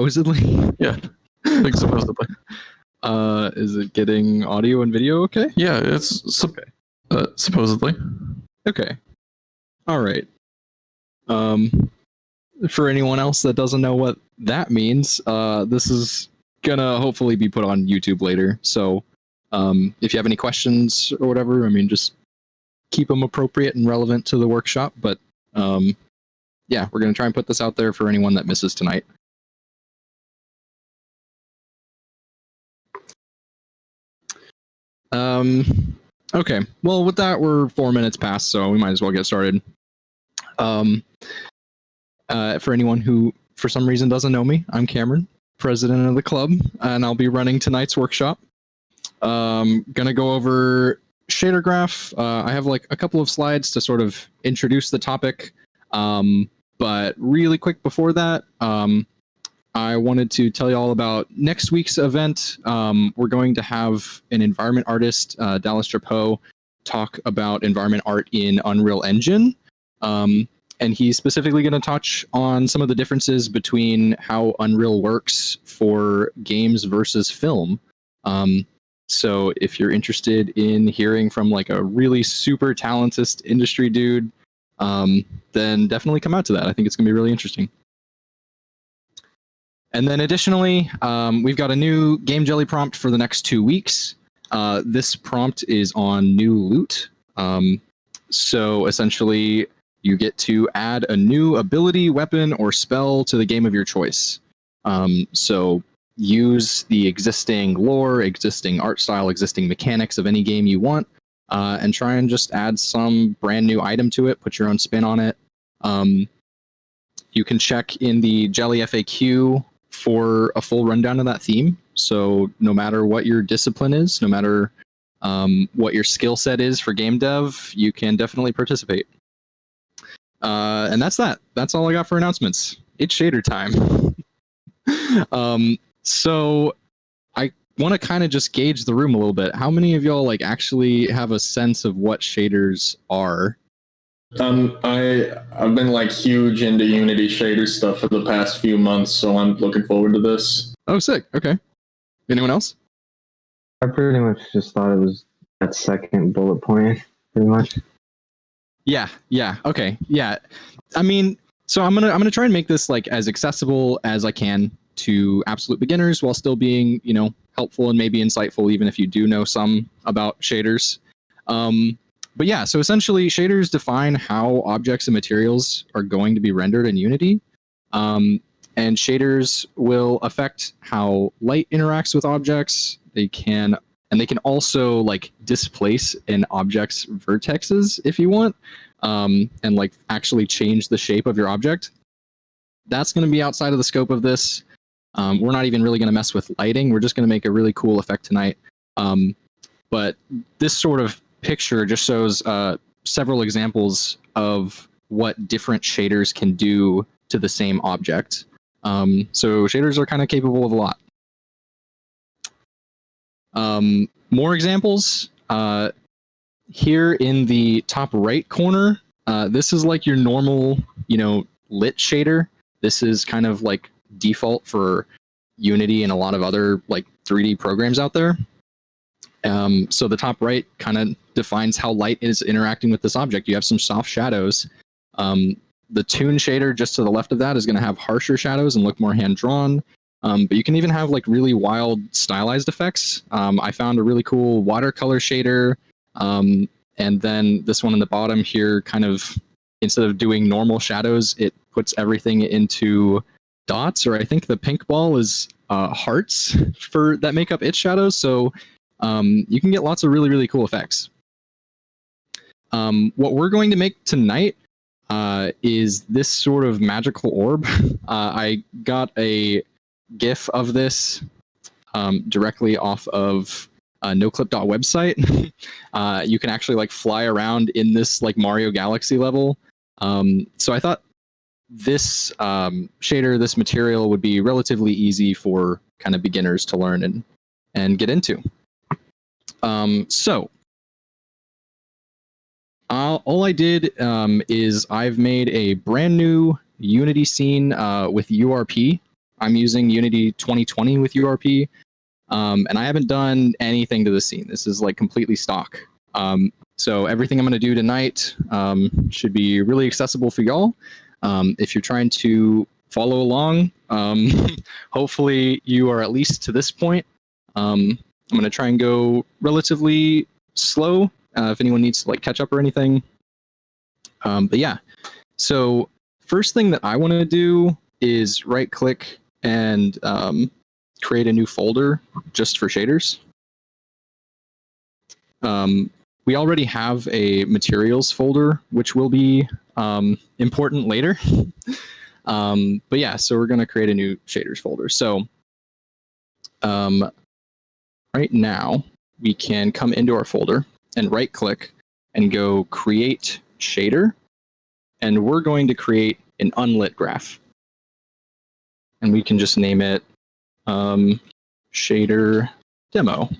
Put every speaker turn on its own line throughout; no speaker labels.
Supposedly?
Yeah, I think supposedly.
Is it getting audio and video okay?
Yeah, it's supposedly.
Okay. All right. For anyone else that doesn't know what that means, this is gonna hopefully be put on YouTube later. So, if you have any questions or whatever, I mean, just keep them appropriate and relevant to the workshop. But, yeah, we're gonna try and put this out there for anyone that misses tonight. Okay. Well, with that, we're 4 minutes past, so we might as well get started. For anyone who, for some reason, doesn't know me, I'm Cameron, president of the club, and I'll be running tonight's workshop. Gonna go over shader graph. I have like a couple of slides to sort of introduce the topic, but really quick before that, I wanted to tell you all about next week's event. We're going to have an environment artist, Dallas Drapeau, talk about environment art in Unreal Engine. And he's specifically going to touch on some of the differences between how Unreal works for games versus film. So if you're interested in hearing from like a really super talented industry dude, then definitely come out to that. I think it's going to be really interesting. And then additionally, we've got a new Game Jelly prompt for the next 2 weeks. This prompt is on new loot. So essentially, you get to add a new ability, weapon, or spell to the game of your choice. So use the existing lore, existing art style, existing mechanics of any game you want, and try and just add some brand new item to it, put your own spin on it. You can check in the Jelly FAQ for a full rundown of that theme. So no matter what your discipline is, no matter what your skill set is for game dev, you can definitely participate. And that's that. That's all I got for announcements. It's shader time. So I want to kind of just gauge the room a little bit. How many of y'all like actually have a sense of what shaders are?
I've been like huge into Unity shader stuff for the past few months, so I'm looking forward to this.
Oh, sick. Okay. Anyone else?
I pretty much just thought it was that second bullet point, pretty much.
Yeah. Okay. Yeah. I mean, so I'm gonna try and make this like as accessible as I can to absolute beginners while still being, helpful and maybe insightful, even if you do know some about shaders. But yeah, so essentially shaders define how objects and materials are going to be rendered in Unity. And shaders will affect how light interacts with objects. They can also like displace an object's vertexes if you want, and like actually change the shape of your object. That's going to be outside of the scope of this. We're not even really going to mess with lighting. We're just going to make a really cool effect tonight. But this sort of picture just shows several examples of what different shaders can do to the same object. So shaders are kind of capable of a lot. More examples. Here in the top right corner, this is like your normal, lit shader. This is kind of like default for Unity and a lot of other like 3D programs out there. So the top right kind of defines how light is interacting with this object. You have some soft shadows. The toon shader just to the left of that is going to have harsher shadows and look more hand-drawn. But you can even have like really wild stylized effects. I found a really cool watercolor shader. And then this one in the bottom here kind of, instead of doing normal shadows, it puts everything into dots, or I think the pink ball is hearts for that make up its shadows. So you can get lots of really, really cool effects. What we're going to make tonight is this sort of magical orb. I got a GIF of this directly off of noclip.website. You can actually like fly around in this like Mario Galaxy level. So I thought this shader, this material would be relatively easy for kind of beginners to learn and get into. So all I did is I've made a brand new Unity scene with URP. I'm using Unity 2020 with URP, and I haven't done anything to the scene. This is like completely stock. So everything I'm going to do tonight should be really accessible for y'all. If you're trying to follow along, hopefully you are at least to this point. I'm going to try and go relatively slow if anyone needs to like catch up or anything. But yeah, so first thing that I want to do is right click and create a new folder just for shaders. We already have a materials folder, which will be important later. But yeah, so we're going to create a new shaders folder. So right now we can come into our folder and right click and go create shader. And we're going to create an unlit graph. And we can just name it shader demo.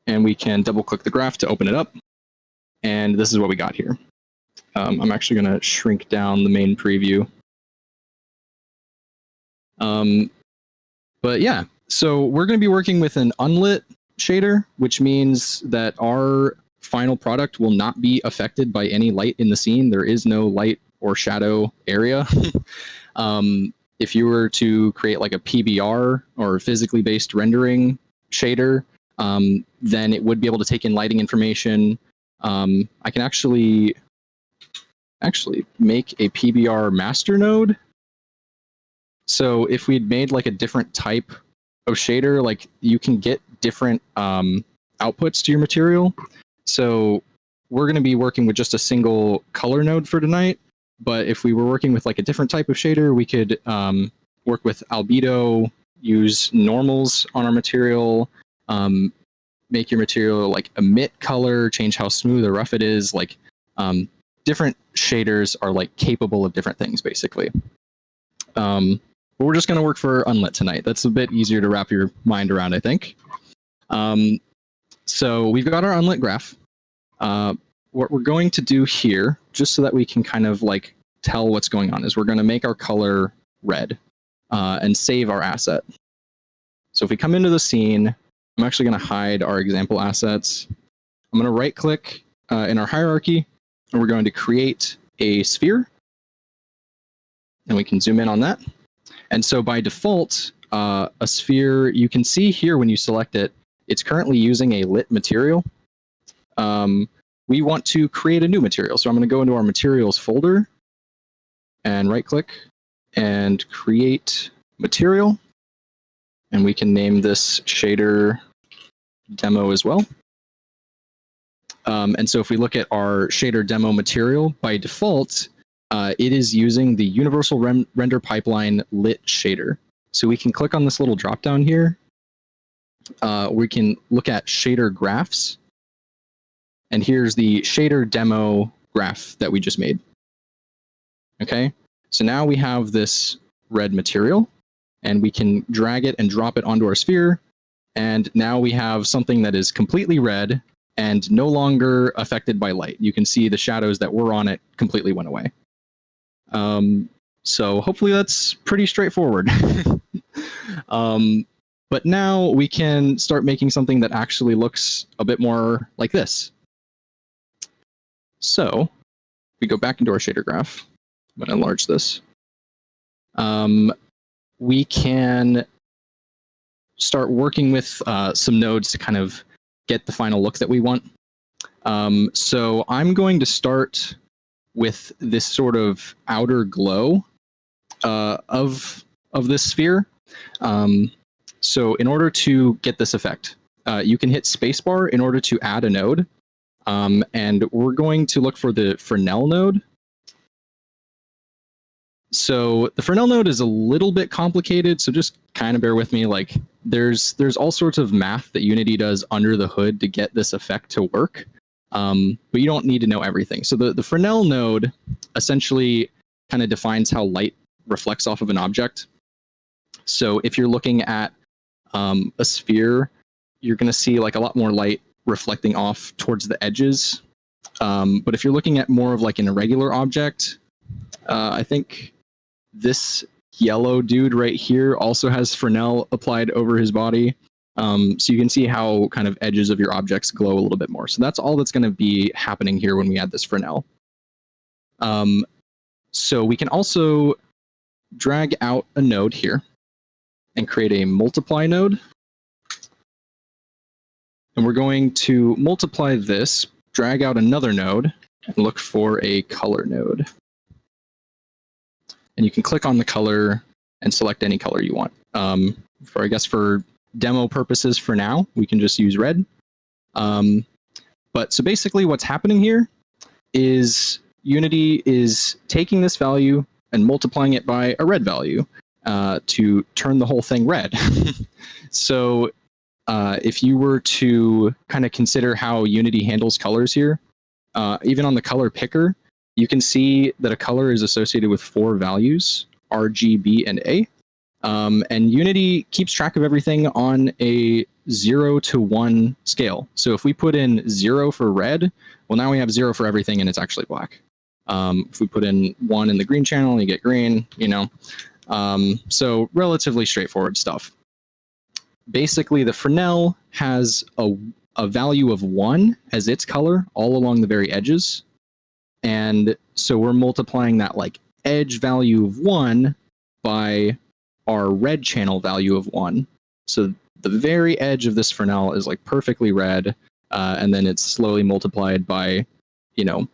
And we can double click the graph to open it up. And this is what we got here. I'm actually going to shrink down the main preview. But yeah, so we're going to be working with an unlit shader, which means that our final product will not be affected by any light in the scene. There is no light or shadow area. If you were to create like a PBR or physically based rendering shader, then it would be able to take in lighting information. I can actually make a PBR master node. So if we'd made like a different type of shader, like you can get different outputs to your material. So we're going to be working with just a single color node for tonight. But if we were working with like a different type of shader, we could work with albedo, use normals on our material, make your material like emit color, change how smooth or rough it is. Like different shaders are like capable of different things basically. But we're just going to work for unlit tonight. That's a bit easier to wrap your mind around, I think. So we've got our unlit graph. What we're going to do here, just so that we can kind of like tell what's going on, is we're going to make our color red and save our asset. So if we come into the scene, I'm actually going to hide our example assets. I'm going to right click in our hierarchy, and we're going to create a sphere. And we can zoom in on that. And so by default, a sphere, you can see here when you select it, it's currently using a lit material. We want to create a new material. So I'm going to go into our materials folder and right click and create material. And we can name this shader demo as well. And so if we look at our shader demo material, by default, it is using the universal render pipeline lit shader. So we can click on this little drop down here. We can look at shader graphs. And here's the shader demo graph that we just made. Okay, so now we have this red material, and we can drag it and drop it onto our sphere. And now we have something that is completely red and no longer affected by light. You can see the shadows that were on it completely went away. So hopefully that's pretty straightforward. But now we can start making something that actually looks a bit more like this. So we go back into our shader graph. I'm going to enlarge this. We can start working with some nodes to kind of get the final look that we want. So I'm going to start with this sort of outer glow of this sphere. So in order to get this effect, you can hit spacebar in order to add a node. And we're going to look for the Fresnel node. So the Fresnel node is a little bit complicated, so just kind of bear with me. Like there's all sorts of math that Unity does under the hood to get this effect to work. But you don't need to know everything. So the Fresnel node essentially kind of defines how light reflects off of an object. So if you're looking at a sphere, you're going to see like a lot more light reflecting off towards the edges. But if you're looking at more of like an irregular object, I think this yellow dude right here also has Fresnel applied over his body. So you can see how kind of edges of your objects glow a little bit more. So that's all that's going to be happening here when we add this Fresnel. So we can also drag out a node here and create a multiply node. And we're going to multiply this, drag out another node, and look for a color node. And you can click on the color and select any color you want. I guess for demo purposes for now, we can just use red. But so basically what's happening here is Unity is taking this value and multiplying it by a red value to turn the whole thing red. So if you were to kind of consider how Unity handles colors here, even on the color picker, you can see that a color is associated with 4 values, R, G, B, and A. And Unity keeps track of everything on a 0 to 1 scale. So if we put in 0 for red, well, now we have 0 for everything and it's actually black. If we put in 1 in the green channel, you get green, you know. So relatively straightforward stuff. Basically, the Fresnel has a value of 1 as its color all along the very edges. And so we're multiplying that like edge value of 1 by our red channel value of 1. So the very edge of this Fresnel is like perfectly red, and then it's slowly multiplied by, you know,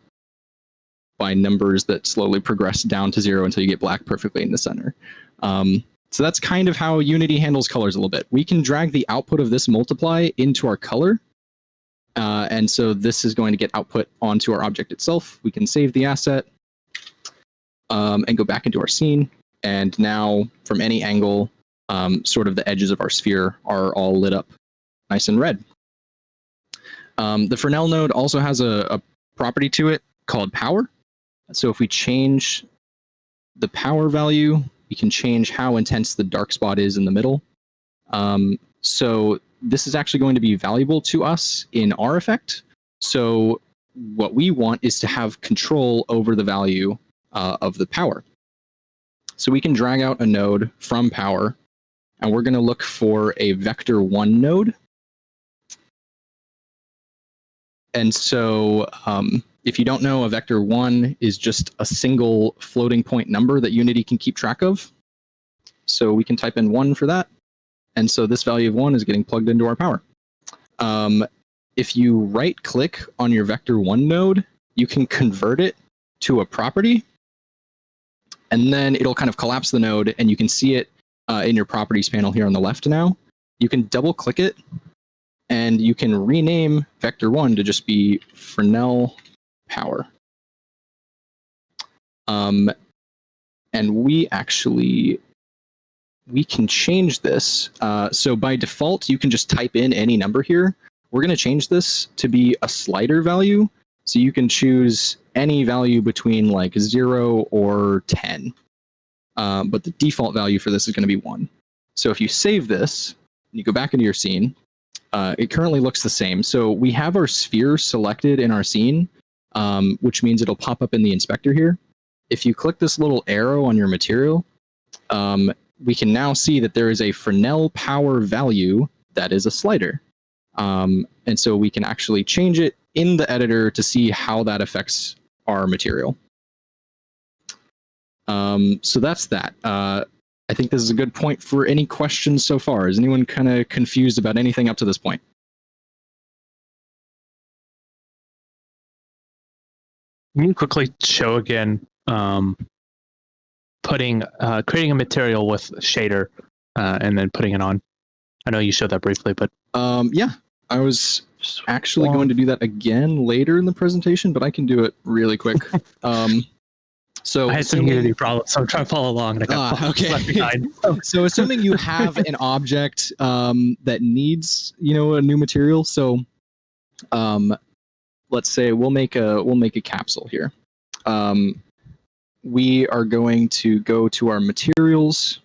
by numbers that slowly progress down to 0 until you get black perfectly in the center. So that's kind of how Unity handles colors a little bit. We can drag the output of this multiply into our color. And so this is going to get output onto our object itself. We can save the asset and go back into our scene. And now from any angle, sort of the edges of our sphere are all lit up nice and red. The Fresnel node also has a property to it called power. So if we change the power value, we can change how intense the dark spot is in the middle. So this is actually going to be valuable to us in our effect. So what we want is to have control over the value of the power. So we can drag out a node from power, and we're going to look for a vector 1 node. And so if you don't know, a vector 1 is just a single floating point number that Unity can keep track of. So we can type in 1 for that. And so this value of 1 is getting plugged into our power. If you right-click on your vector 1 node, you can convert it to a property, and then it'll kind of collapse the node, and you can see it in your properties panel here on the left now. You can double-click it, and you can rename vector 1 to just be Fresnel power. And we can change this. So by default, you can just type in any number here. We're going to change this to be a slider value. So you can choose any value between like 0 or 10. But the default value for this is going to be 1. So if you save this, and you go back into your scene, it currently looks the same. So we have our sphere selected in our scene, which means it'll pop up in the inspector here. If you click this little arrow on your material, we can now see that there is a Fresnel power value that is a slider. And so we can actually change it in the editor to see how that affects our material. So that's that. I think this is a good point for any questions so far. Is anyone kind of confused about anything up to this point?
Can you quickly show again creating a material with shader and then putting it on? I know you showed that briefly, but
yeah, I was actually going to do that again later in the presentation, but I can do it really quick. So
I had some Unity problems, so I'm trying to follow along, and I got left behind.
So assuming you have an object that needs, a new material, so let's say we'll make a capsule here. We are going to go to our materials.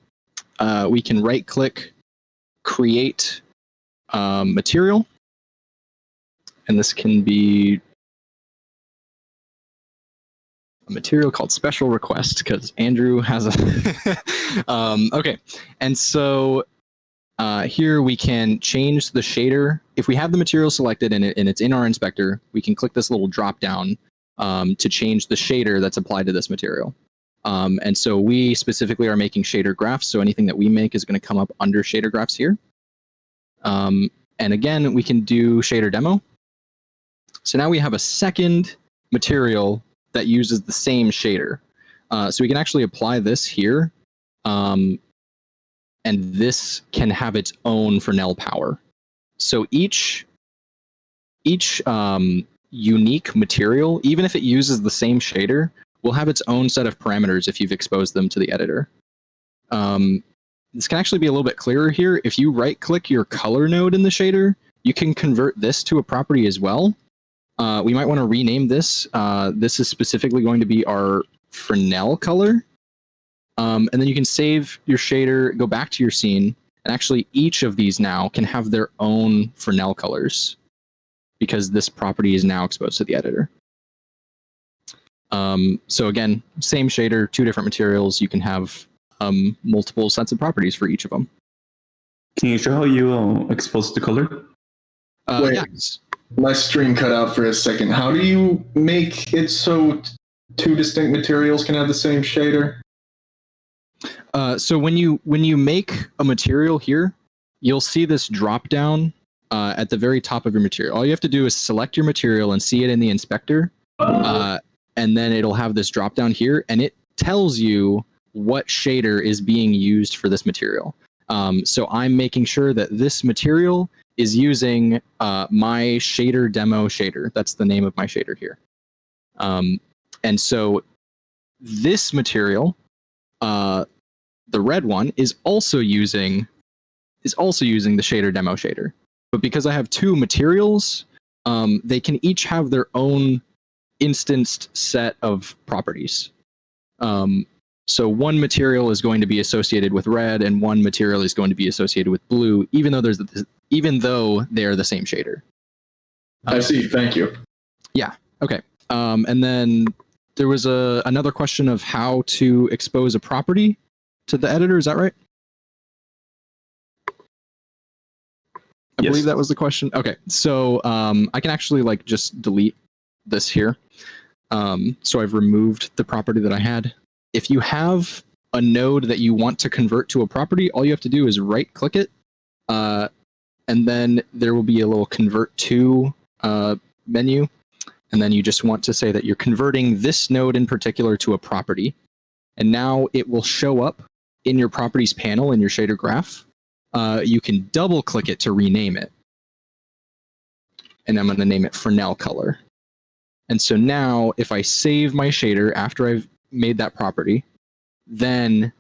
We can right-click, create material, and this can be a material called special request because Andrew has a. Okay, and so here we can change the shader. If we have the material selected and it's in our inspector, we can click this little drop down to change the shader that's applied to this material. And so we specifically are making shader graphs. So anything that we make is going to come up under shader graphs here. And again, we can do shader demo. So now we have a second material that uses the same shader. So we can actually apply this here. And this can have its own Fresnel power. So each unique material, even if it uses the same shader, will have its own set of parameters if you've exposed them to the editor. This can actually be a little bit clearer here. If you right-click your color node in the shader, you can convert this to a property as well. We might want to rename this. This is specifically going to be our Fresnel color. And then you can save your shader, go back to your scene, and actually each of these now can have their own Fresnel colors because this property is now exposed to the editor. So again, same shader, two different materials. You can have multiple sets of properties for each of them.
Can you show how you expose the color?
Wait.
Yeah.
My stream cut out for a second. How do you make it so two distinct materials can have the same shader?
So when you make a material here, you'll see this drop down at the very top of your material. All you have to do is select your material and see it in the inspector, and then it'll have this drop down here, and it tells you what shader is being used for this material. So I'm making sure that this material is using my shader demo shader. That's the name of my shader here. And so this material, the red one, is also using the shader demo shader. But because I have two materials, they can each have their own instanced set of properties. So one material is going to be associated with red, and one material is going to be associated with blue, even though they're the same shader.
I see. Thank you.
Yeah. Okay. And then there was another question of how to expose a property to the editor. Is that right? I believe that was the question. Okay. So I can actually just delete this here. So I've removed the property that I had. If you have a node that you want to convert to a property, all you have to do is right click it. And then there will be a little convert to menu. And then you just want to say that you're converting this node in particular to a property. And now it will show up in your properties panel in your shader graph. You can double click it to rename it. And I'm going to name it Fresnel color. And so now if I save my shader after I've made that property, then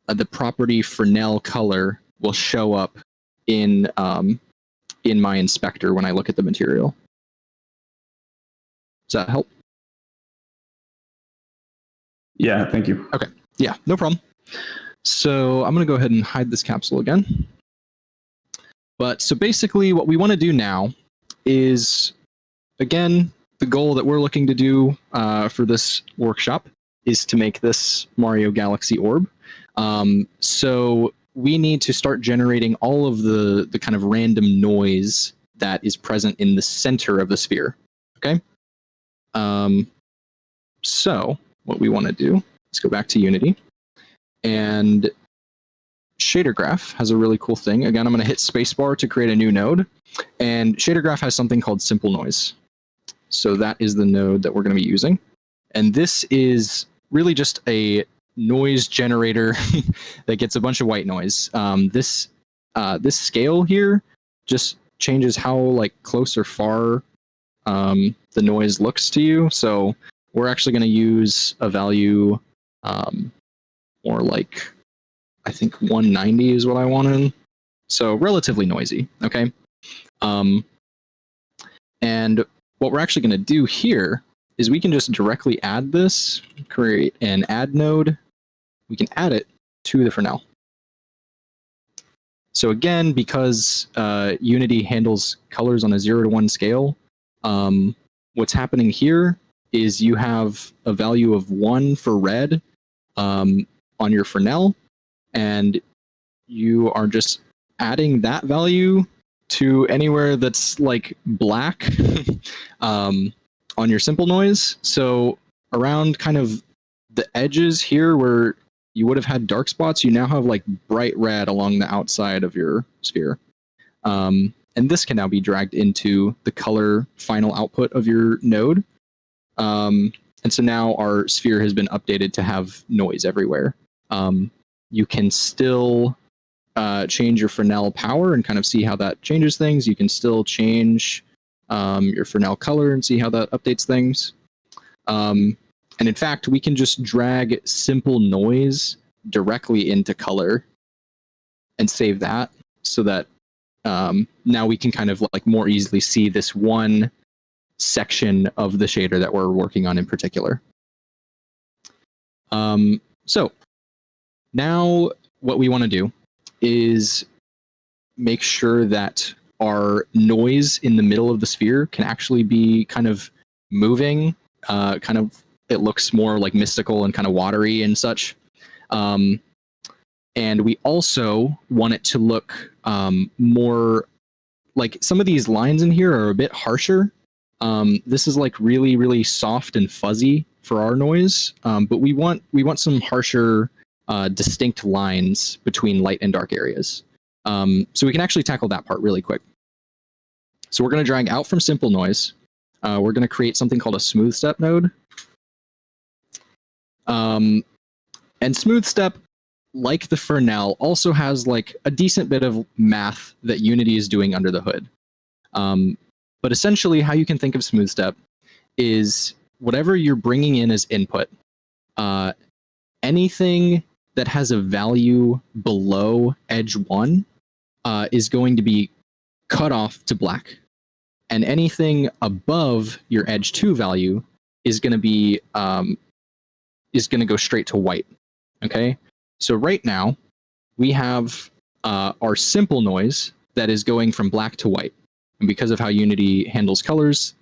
the property Fresnel color will show up in my inspector when I look at the material. Does that help?
Yeah, thank you.
Okay. Yeah, no problem. So I'm going to go ahead and hide this capsule again. But so basically what we want to do now is, again, the goal that we're looking to do for this workshop is to make this Mario Galaxy orb. So we need to start generating all of the kind of random noise that is present in the center of the sphere. Okay. So what we want to do is go back to Unity, and Shader Graph has a really cool thing. Again, I'm going to hit spacebar to create a new node, and Shader Graph has something called simple noise. So that is the node that we're going to be using. And this is really just a noise generator that gets a bunch of white noise. This scale here just changes how close or far the noise looks to you. So we're actually going to use a value more I think 190 is what I wanted. So relatively noisy. Okay. And what we're actually going to do here is we can just directly add this, create an add node. We can add it to the Fresnel. So again, because Unity handles colors on a 0 to 1 scale, what's happening here is you have a value of 1 for red on your Fresnel, and you are just adding that value to anywhere that's like black on your simple noise. So around kind of the edges here where you would have had dark spots, you now have like bright red along the outside of your sphere. And this can now be dragged into the color final output of your node. And so now our sphere has been updated to have noise everywhere. You can still change your Fresnel power and kind of see how that changes things. You can still change your Fresnel color and see how that updates things. And in fact, we can just drag simple noise directly into color and save that so that now we can kind of like more easily see this one section of the shader that we're working on in particular. So now what we want to do is make sure that our noise in the middle of the sphere can actually be kind of moving, it looks more like mystical and kind of watery and such. And we also want it to look more like some of these lines in here are a bit harsher. This is like really, really soft and fuzzy for our noise, but we want some harsher, distinct lines between light and dark areas. So we can actually tackle that part really quick. So we're going to drag out from simple noise. We're going to create something called a smooth step node. And smooth step, like the Fresnel, also has like a decent bit of math that Unity is doing under the hood. But essentially how you can think of smooth step is whatever you're bringing in as input, anything that has a value below edge 1 is going to be cut off to black. And anything above your edge 2 value is going to be go straight to white. Okay? So right now we have our simple noise that is going from black to white. And because of how Unity handles colors,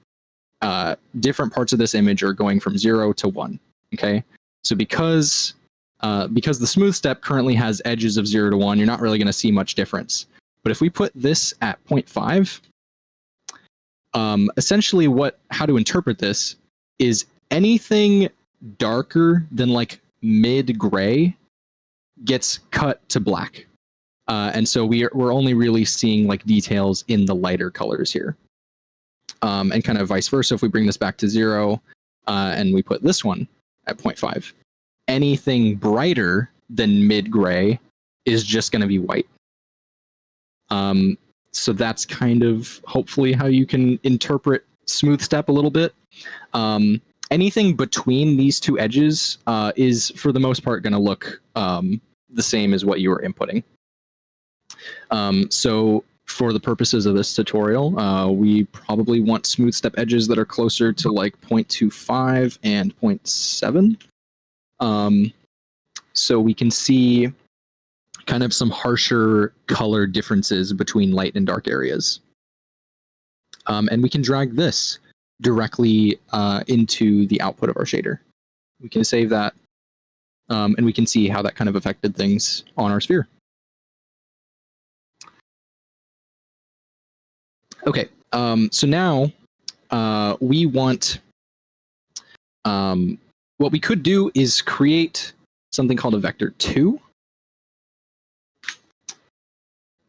different parts of this image are going from 0 to 1. Okay? So because the smooth step currently has edges of 0 to 1, you're not really going to see much difference. But if we put this at 0.5, essentially how to interpret this is anything darker than like mid-gray gets cut to black. And so we're only really seeing like details in the lighter colors here. And kind of vice versa, if we bring this back to 0 and we put this one at 0.5, anything brighter than mid-gray is just going to be white. So that's kind of hopefully how you can interpret smooth step a little bit. Anything between these two edges is for the most part going to look the same as what you were inputting. So for the purposes of this tutorial, we probably want smooth step edges that are closer to like 0.25 and 0.7. So we can see kind of some harsher color differences between light and dark areas. And we can drag this directly into the output of our shader. We can save that, and we can see how that kind of affected things on our sphere. Okay, so now we want, what we could do is create something called a vector 2.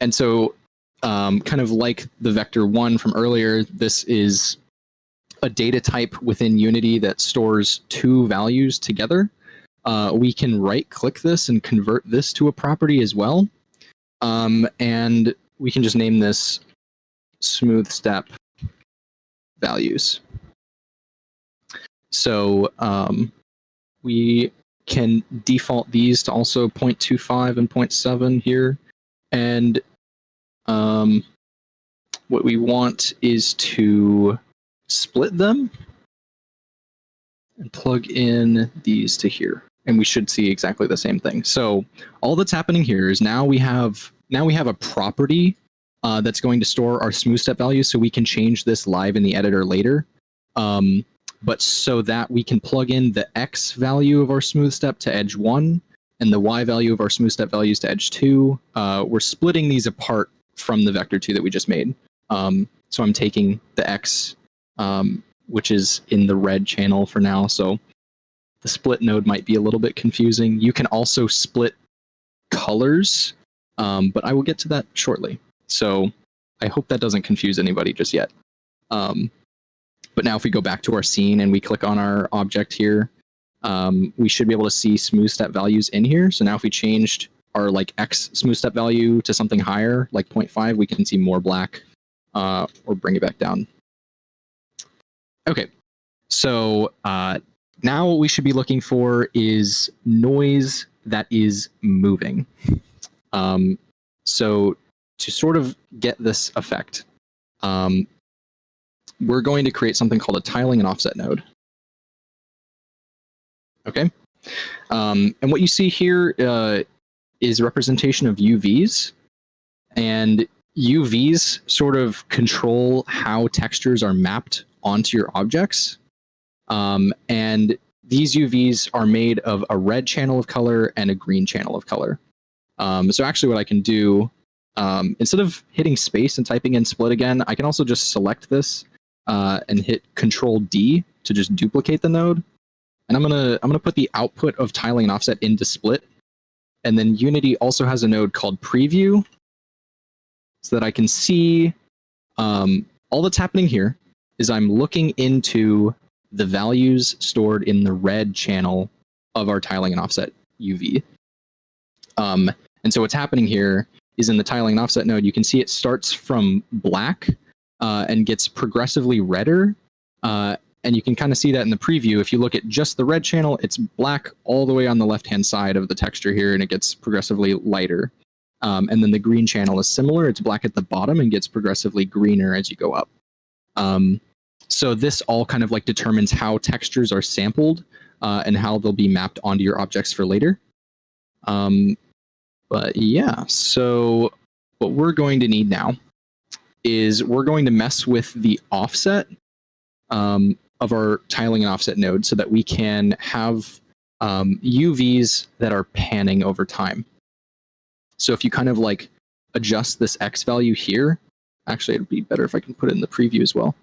And so kind of like the vector 1 from earlier, this is a data type within Unity that stores 2 values together. We can right-click this and convert this to a property as well. And we can just name this smooth step values. So we can default these to also 0.25 and 0.7 here. And what we want is to split them and plug in these to here. And we should see exactly the same thing. So all that's happening here is now we have a property that's going to store our smooth step values, so we can change this live in the editor later. but so that we can plug in the X value of our smooth step to edge 1 and the Y value of our smooth step values to edge 2. We're splitting these apart from the vector 2 that we just made. So I'm taking the X, which is in the red channel for now. So the split node might be a little bit confusing. You can also split colors, but I will get to that shortly. So I hope that doesn't confuse anybody just yet. But now if we go back to our scene and we click on our object here, we should be able to see smooth step values in here. So now if we changed our like X smooth step value to something higher, like 0.5, we can see more black, or bring it back down. Okay, so now what we should be looking for is noise that is moving. So to sort of get this effect, we're going to create something called a tiling and offset node. Okay, and what you see here is a representation of UVs, and UVs sort of control how textures are mapped onto your objects. And these UVs are made of a red channel of color and a green channel of color. So actually what I can do, instead of hitting space and typing in split again, I can also just select this and hit Control D to just duplicate the node. And I'm gonna put the output of tiling and offset into split. And then Unity also has a node called preview, so that I can see all that's happening here is I'm looking into the values stored in the red channel of our tiling and offset UV. And so what's happening here is in the tiling and offset node, you can see it starts from black and gets progressively redder. And you can kind of see that in the preview. If you look at just the red channel, it's black all the way on the left-hand side of the texture here, and it gets progressively lighter. And then the green channel is similar. It's black at the bottom and gets progressively greener as you go up. So this all kind of like determines how textures are sampled and how they'll be mapped onto your objects for later. But yeah, so what we're going to need now is we're going to mess with the offset of our tiling and offset node so that we can have UVs that are panning over time. So if you kind of like adjust this X value here, actually it'd be better if I can put it in the preview as well.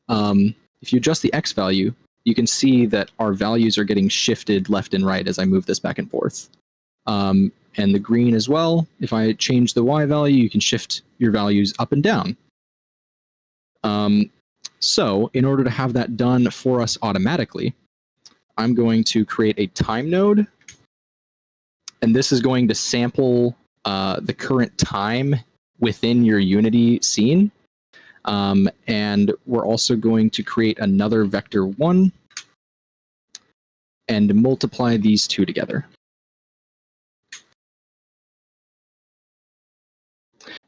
If you adjust the X value, you can see that our values are getting shifted left and right as I move this back and forth. And the green as well, if I change the Y value, you can shift your values up and down. So in order to have that done for us automatically, I'm going to create a time node. And this is going to sample the current time within your Unity scene. And we're also going to create another vector 1 and multiply these two together.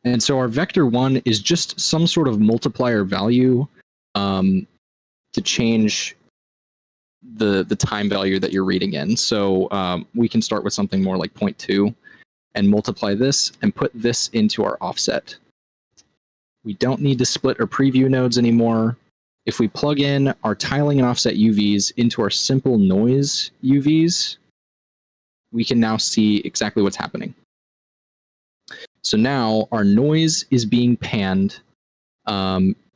And so our vector 1 is just some sort of multiplier value to change the time value that you're reading in. So we can start with something more like 0.2 and multiply this and put this into our offset. We don't need to split or preview nodes anymore. If we plug in our tiling and offset UVs into our simple noise UVs, we can now see exactly what's happening. So now our noise is being panned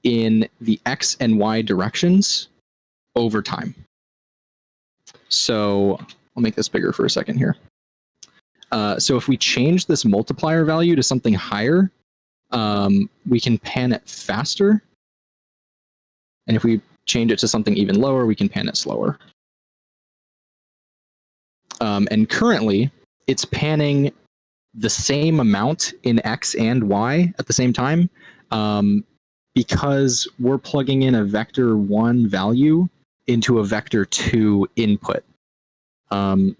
in the X and Y directions over time. So I'll make this bigger for a second here. So if we change this multiplier value to something higher, we can pan it faster. And if we change it to something even lower, we can pan it slower. And currently, it's panning the same amount in X and Y at the same time because we're plugging in a vector 1 value into a vector 2 input.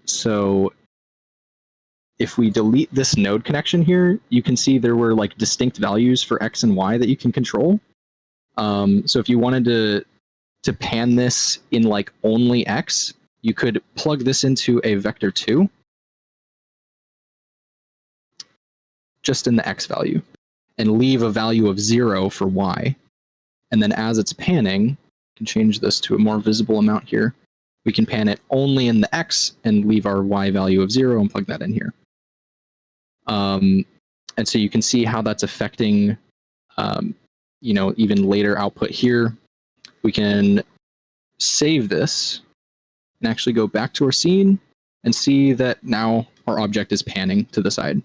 So if we delete this node connection here, you can see there were like distinct values for X and Y that you can control. So if you wanted to pan this in like only X, you could plug this into a vector 2 just in the X value and leave a value of 0 for Y. And then as it's panning, you can change this to a more visible amount here. We can pan it only in the X and leave our Y value of 0 and plug that in here. And so you can see how that's affecting, even later output here. We can save this and actually go back to our scene and see that now our object is panning to the side.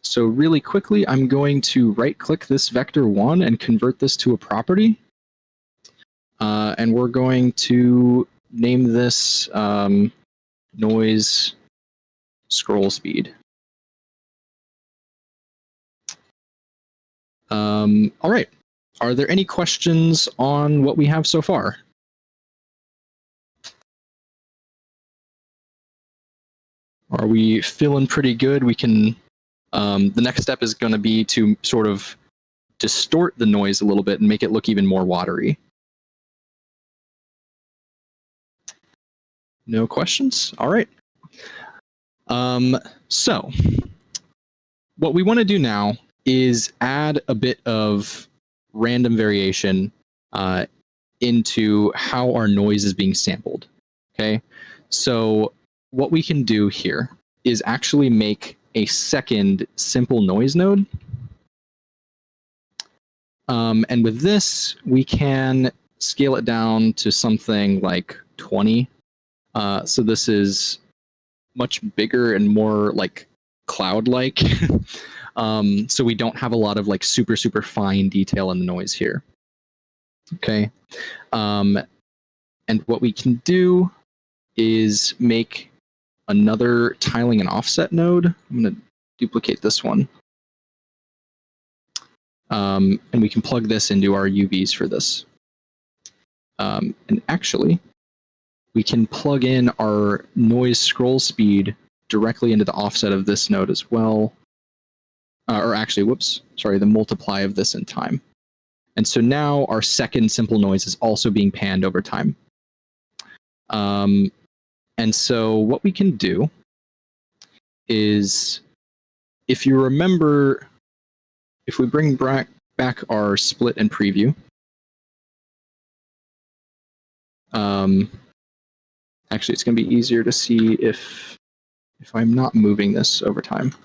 So really quickly, I'm going to right-click this vector1 and convert this to a property. And we're going to name this noise scroll speed. All right. Are there any questions on what we have so far? Are we feeling pretty good? We can. The next step is going to be to sort of distort the noise a little bit and make it look even more watery. No questions? All right. So what we want to do now is add a bit of random variation into how our noise is being sampled. Okay. So what we can do here is actually make a second simple noise node. And with this, we can scale it down to something like 20. So this is much bigger and more like cloud-like. So we don't have a lot of like super fine detail in the noise here. Okay. And what we can do is make another tiling and offset node. I'm going to duplicate this one. And we can plug this into our UVs for this. And actually, we can plug in our noise scroll speed directly into the offset of this node as well. Or actually, the multiply of this in time. And so now our second simple noise is also being panned over time. And so what we can do is, if you remember, if we bring back our split and preview, actually it's going to be easier to see if I'm not moving this over time.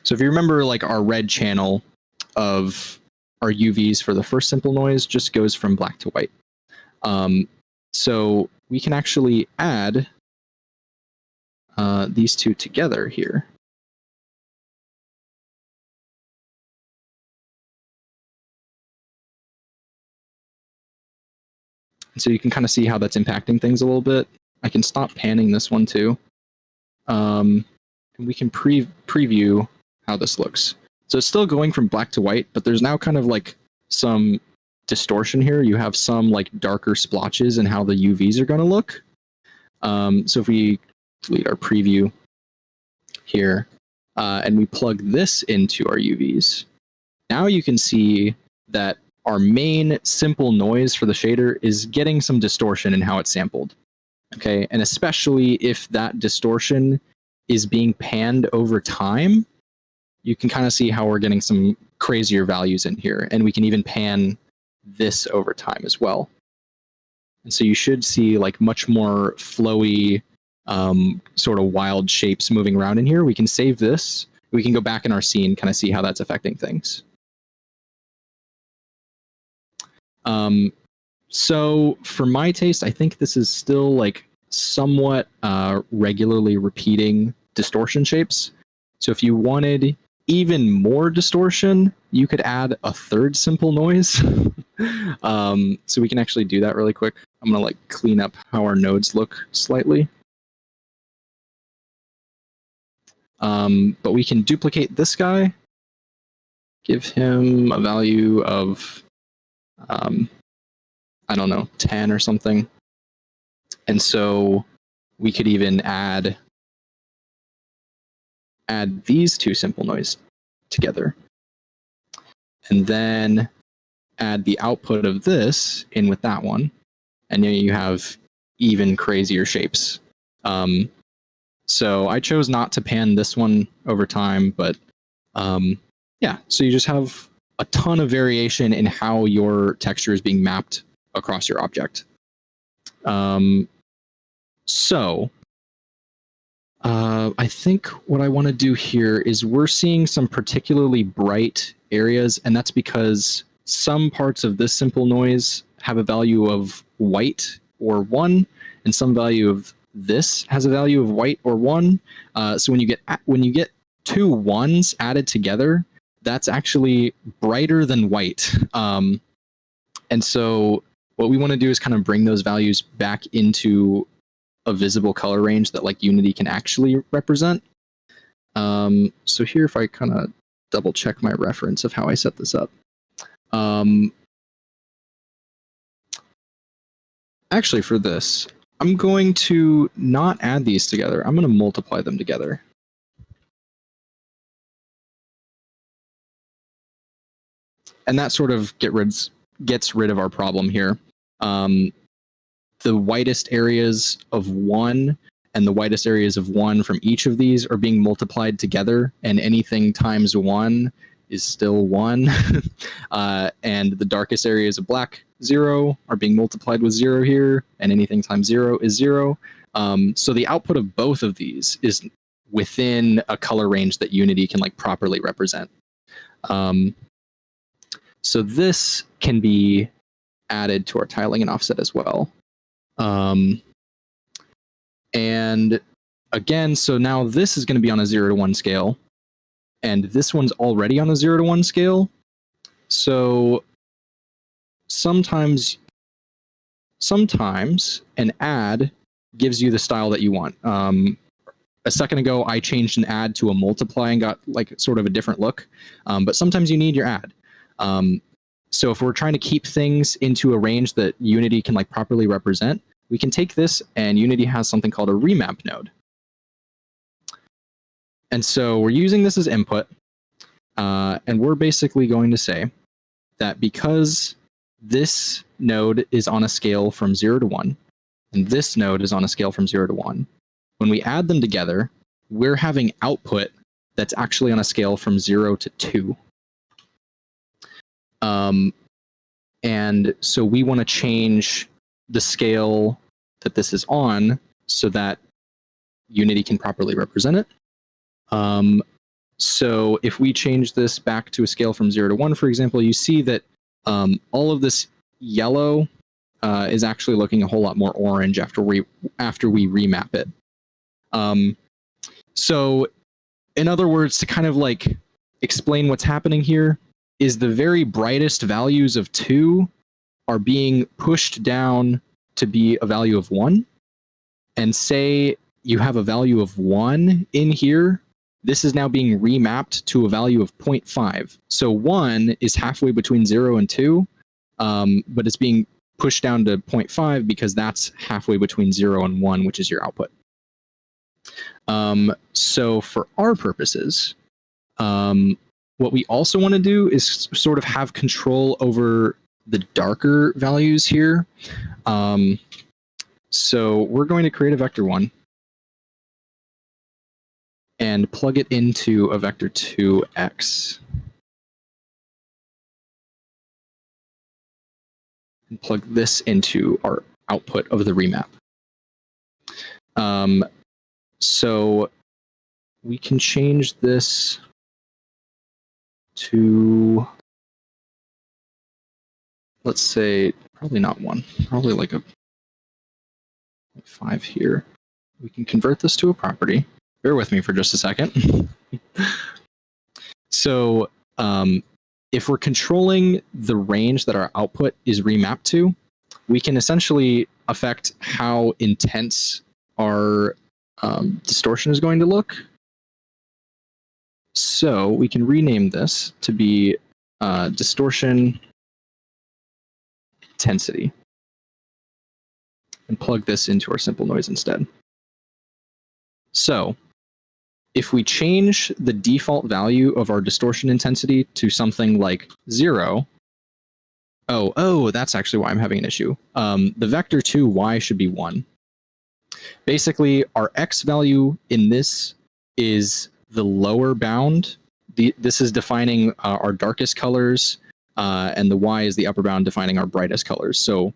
So if you remember, like our red channel of our UVs for the first simple noise just goes from black to white. So we can actually add these two together here. And so you can kind of see how that's impacting things a little bit. I can stop panning this one too. And we can preview how this looks. So it's still going from black to white, but there's now kind of like some distortion here. You have some like darker splotches in how the UVs are going to look. So if we delete our preview here and we plug this into our UVs, now you can see that our main simple noise for the shader is getting some distortion in how it's sampled. Okay, and especially if that distortion is being panned over time, you can kind of see how we're getting some crazier values in here, and we can even pan this over time as well. And so you should see like much more flowy, sort of wild shapes moving around in here. We can save this. We can go back in our scene, kind of see how that's affecting things. So for my taste, I think this is still like somewhat regularly repeating distortion shapes. So if you wanted even more distortion, you could add a third simple noise. So we can actually do that really quick. I'm going to like clean up how our nodes look slightly. But we can duplicate this guy, give him a value of I don't know, 10 or something. And so we could even add these two simple noise together. And then add the output of this in with that one. And then you have even crazier shapes. So I chose not to pan this one over time, but yeah, so you just have a ton of variation in how your texture is being mapped across your object. I think what I want to do here is we're seeing some particularly bright areas, and that's because some parts of this simple noise have a value of white or 1, and some value of this has a value of white or 1. So when you get two ones added together, that's actually brighter than white. And so what we want to do is kind of bring those values back into a visible color range that like Unity can actually represent. So here, if I kind of double check my reference of how I set this up. Actually, for this, I'm going to not add these together. I'm going to multiply them together. And that sort of gets rid of our problem here. The whitest areas of 1 and the whitest areas of 1 from each of these are being multiplied together, and anything times 1 is still 1. And the darkest areas of black, 0, are being multiplied with 0 here, and anything times 0 is 0. So the output of both of these is within a color range that Unity can like properly represent. So this can be added to our tiling and offset as well. And again, so now this is going to be on a 0 to 1 scale, and this one's already on a 0 to 1 scale. So sometimes an add gives you the style that you want. A second ago, I changed an add to a multiply and got like sort of a different look. But sometimes you need your add. So if we're trying to keep things into a range that Unity can like properly represent, we can take this, and Unity has something called a remap node. And so we're using this as input, and we're basically going to say that because this node is on a scale from 0 to 1, and this node is on a scale from 0 to 1, when we add them together, we're having output that's actually on a scale from 0 to 2. And so we want to change the scale that this is on so that Unity can properly represent it. So if we change this back to a scale from 0 to 1, for example, you see that all of this yellow is actually looking a whole lot more orange after we remap it. So in other words, to kind of like explain what's happening here, is the very brightest values of 2 are being pushed down to be a value of 1. And say you have a value of 1 in here, this is now being remapped to a value of 0.5. So 1 is halfway between 0 and 2, but it's being pushed down to 0.5 because that's halfway between 0 and 1, which is your output. So for our purposes, what we also want to do is sort of have control over the darker values here. So we're going to create a vector 1 and plug it into a vector 2x. And plug this into our output of the remap. So we can change this to, let's say, probably not 1, probably like a 5 here. We can convert this to a property. Bear with me for just a second. So if we're controlling the range that our output is remapped to, we can essentially affect how intense our distortion is going to look. So we can rename this to be distortion intensity and plug this into our simple noise instead. So if we change the default value of our distortion intensity to something like 0, that's actually why I'm having an issue. The vector 2y should be 1. Basically, our x value in this is the lower bound this is defining our darkest colors, and the Y is the upper bound defining our brightest colors. So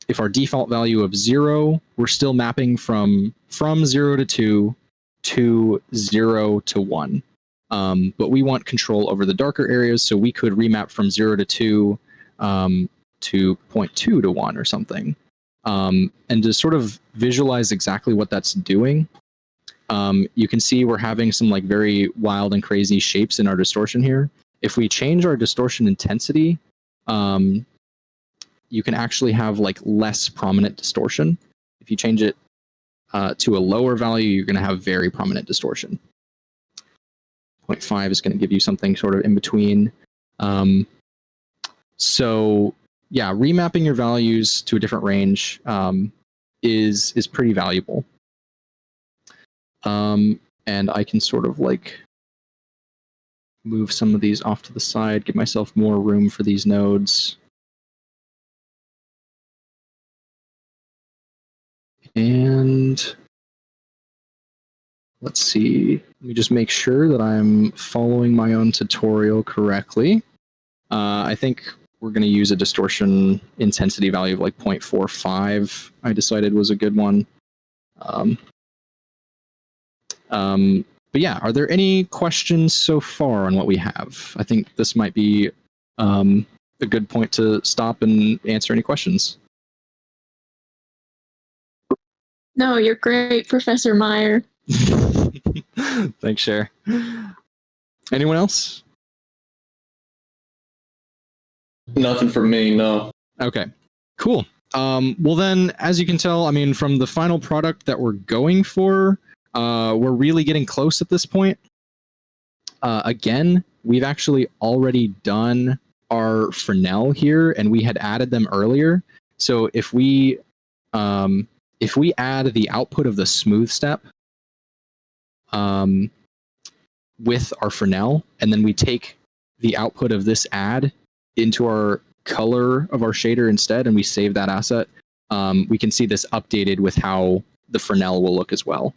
if our default value of 0, we're still mapping from 0 to 2 to 0 to 1. But we want control over the darker areas, so we could remap from 0 to 2 to 0.2 to 1 or something. And to sort of visualize exactly what that's doing, you can see we're having some like very wild and crazy shapes in our distortion here. If we change our distortion intensity, you can actually have like less prominent distortion. If you change it to a lower value, you're going to have very prominent distortion. 0.5 is going to give you something sort of in between. So yeah, remapping your values to a different range is pretty valuable. And I can sort of like move some of these off to the side, give myself more room for these nodes. And let's see, let me just make sure that I'm following my own tutorial correctly. I think we're going to use a distortion intensity value of like 0.45. I decided was a good one. But yeah, are there any questions so far on what we have? I think this might be a good point to stop and answer any questions.
No, you're great, Professor Meyer.
Thanks, Cher. Anyone else?
Nothing from me, no.
Okay, cool. Well then, as you can tell, I mean, from the final product that we're going for, we're really getting close at this point. Again, we've actually already done our Fresnel here, and we had added them earlier. So if we add the output of the smooth step with our Fresnel, and then we take the output of this add into our color of our shader instead, and we save that asset, we can see this updated with how the Fresnel will look as well.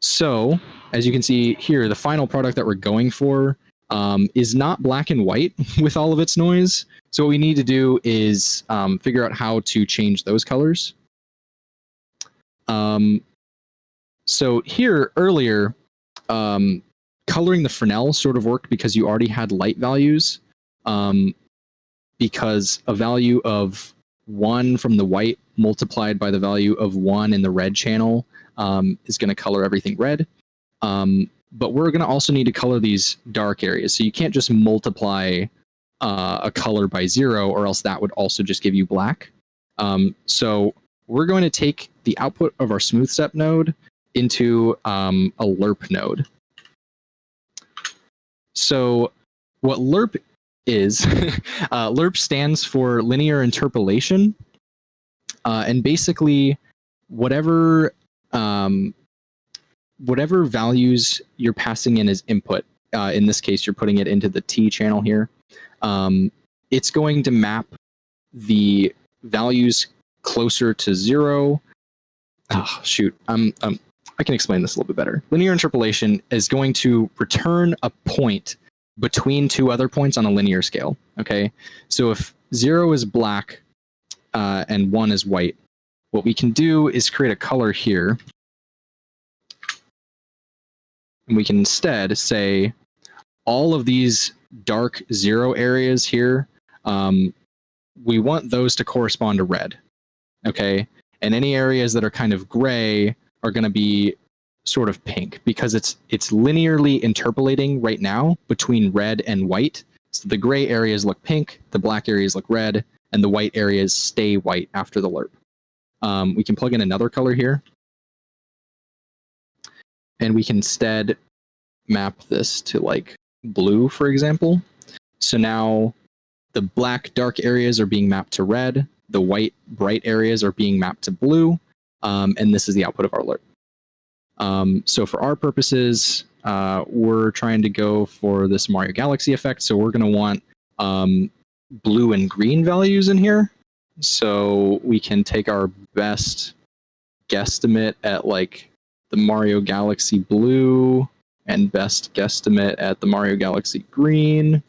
So as you can see here, the final product that we're going for is not black and white with all of its noise. So what we need to do is figure out how to change those colors. So here earlier, coloring the Fresnel sort of worked because you already had light values, because a value of 1 from the white multiplied by the value of 1 in the red channel is going to color everything red. But we're going to also need to color these dark areas. So you can't just multiply a color by 0, or else that would also just give you black. So we're going to take the output of our smooth step node into a lerp node. So what lerp is, lerp stands for linear interpolation. And basically whatever values you're passing in as input, in this case you're putting it into the T channel here, it's going to map the values closer to 0. Oh, shoot. I can explain this a little bit better. Linear interpolation is going to return a point between two other points on a linear scale. Okay, so if 0 is black and 1 is white, what we can do is create a color here. And we can instead say all of these dark 0 areas here, we want those to correspond to red. Okay, and any areas that are kind of gray are going to be sort of pink, because it's linearly interpolating right now between red and white. So the gray areas look pink, the black areas look red, and the white areas stay white after the lerp. We can plug in another color here, and we can instead map this to like blue, for example. So now the black dark areas are being mapped to red, the white bright areas are being mapped to blue, and this is the output of our lerp. So for our purposes, we're trying to go for this Mario Galaxy effect, so we're going to want blue and green values in here. So we can take our best guesstimate at like the Mario Galaxy blue and best guesstimate at the Mario Galaxy green.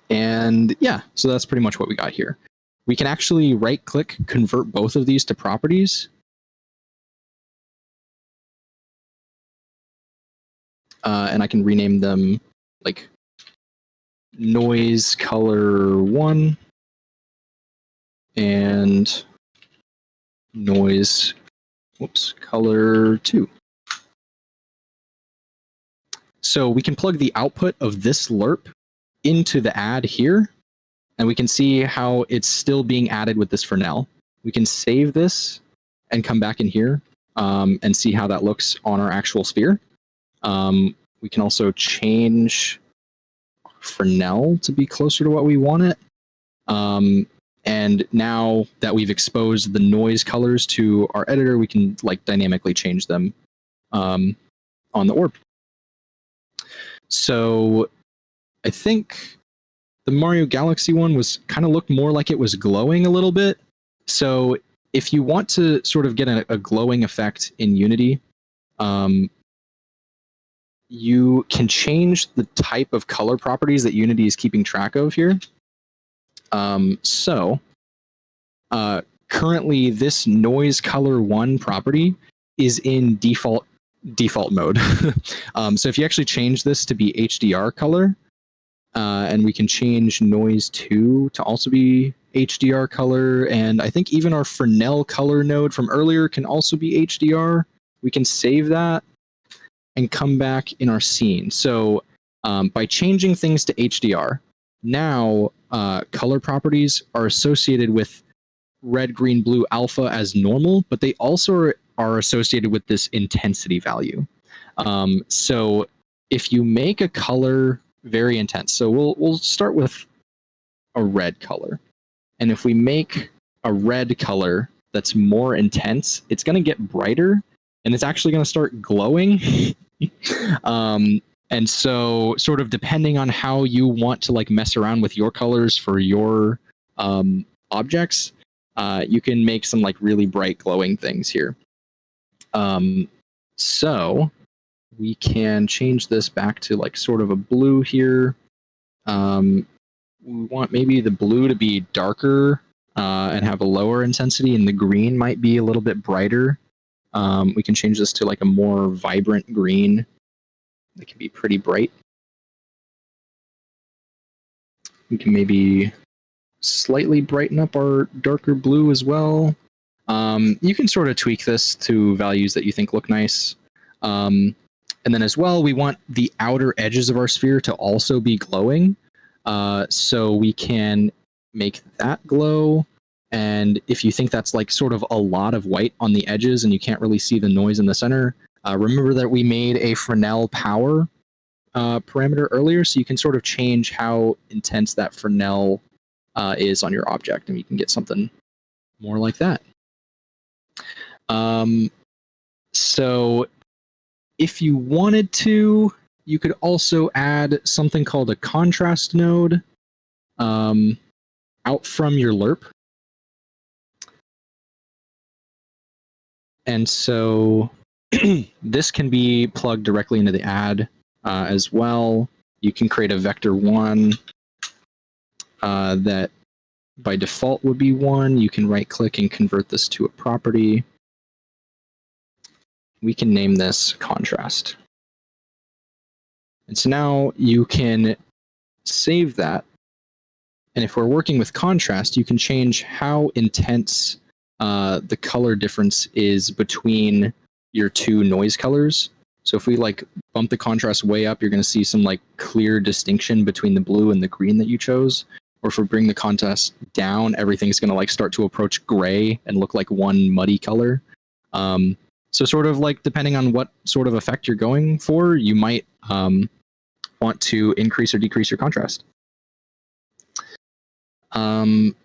And yeah, so that's pretty much what we got here. We can actually right click, convert both of these to properties. And I can rename them like noise color 1 and noise color 2. So we can plug the output of this lerp into the add here, and we can see how it's still being added with this Fresnel. We can save this and come back in here and see how that looks on our actual sphere. We can also change Fresnel to be closer to what we want it. And now that we've exposed the noise colors to our editor, we can like dynamically change them on the orb. So I think the Mario Galaxy one was kind of looked more like it was glowing a little bit. So if you want to sort of get a glowing effect in Unity, you can change the type of color properties that Unity is keeping track of here. Currently this noise color 1 property is in default mode. So if you actually change this to be HDR color, and we can change noise 2 to also be HDR color, and I think even our Fresnel color node from earlier can also be HDR. We can save that and come back in our scene. So by changing things to HDR, now color properties are associated with red, green, blue, alpha as normal, but they also are associated with this intensity value. So if you make a color very intense, so we'll start with a red color, and if we make a red color that's more intense, it's going to get brighter, and it's actually going to start glowing. And so sort of depending on how you want to like mess around with your colors for your objects, you can make some like really bright glowing things here. So we can change this back to like sort of a blue here. We want maybe the blue to be darker and have a lower intensity, and the green might be a little bit brighter. We can change this to like a more vibrant green. It can be pretty bright. We can maybe slightly brighten up our darker blue as well. You can sort of tweak this to values that you think look nice. And then as well, we want the outer edges of our sphere to also be glowing. So we can make that glow. And if you think that's like sort of a lot of white on the edges and you can't really see the noise in the center, remember that we made a Fresnel power parameter earlier, so you can sort of change how intense that Fresnel is on your object, and you can get something more like that. So if you wanted to, you could also add something called a contrast node out from your lerp. And so this can be plugged directly into the add as well. You can create a vector 1 that by default would be 1. You can right click and convert this to a property. We can name this contrast. And so now you can save that. And if we're working with contrast, you can change how intense the color difference is between your two noise colors. So if we like bump the contrast way up, you're going to see some like clear distinction between the blue and the green that you chose. Or if we bring the contrast down, everything's going to like start to approach gray and look like one muddy color. So sort of like depending on what sort of effect you're going for, you might want to increase or decrease your contrast. And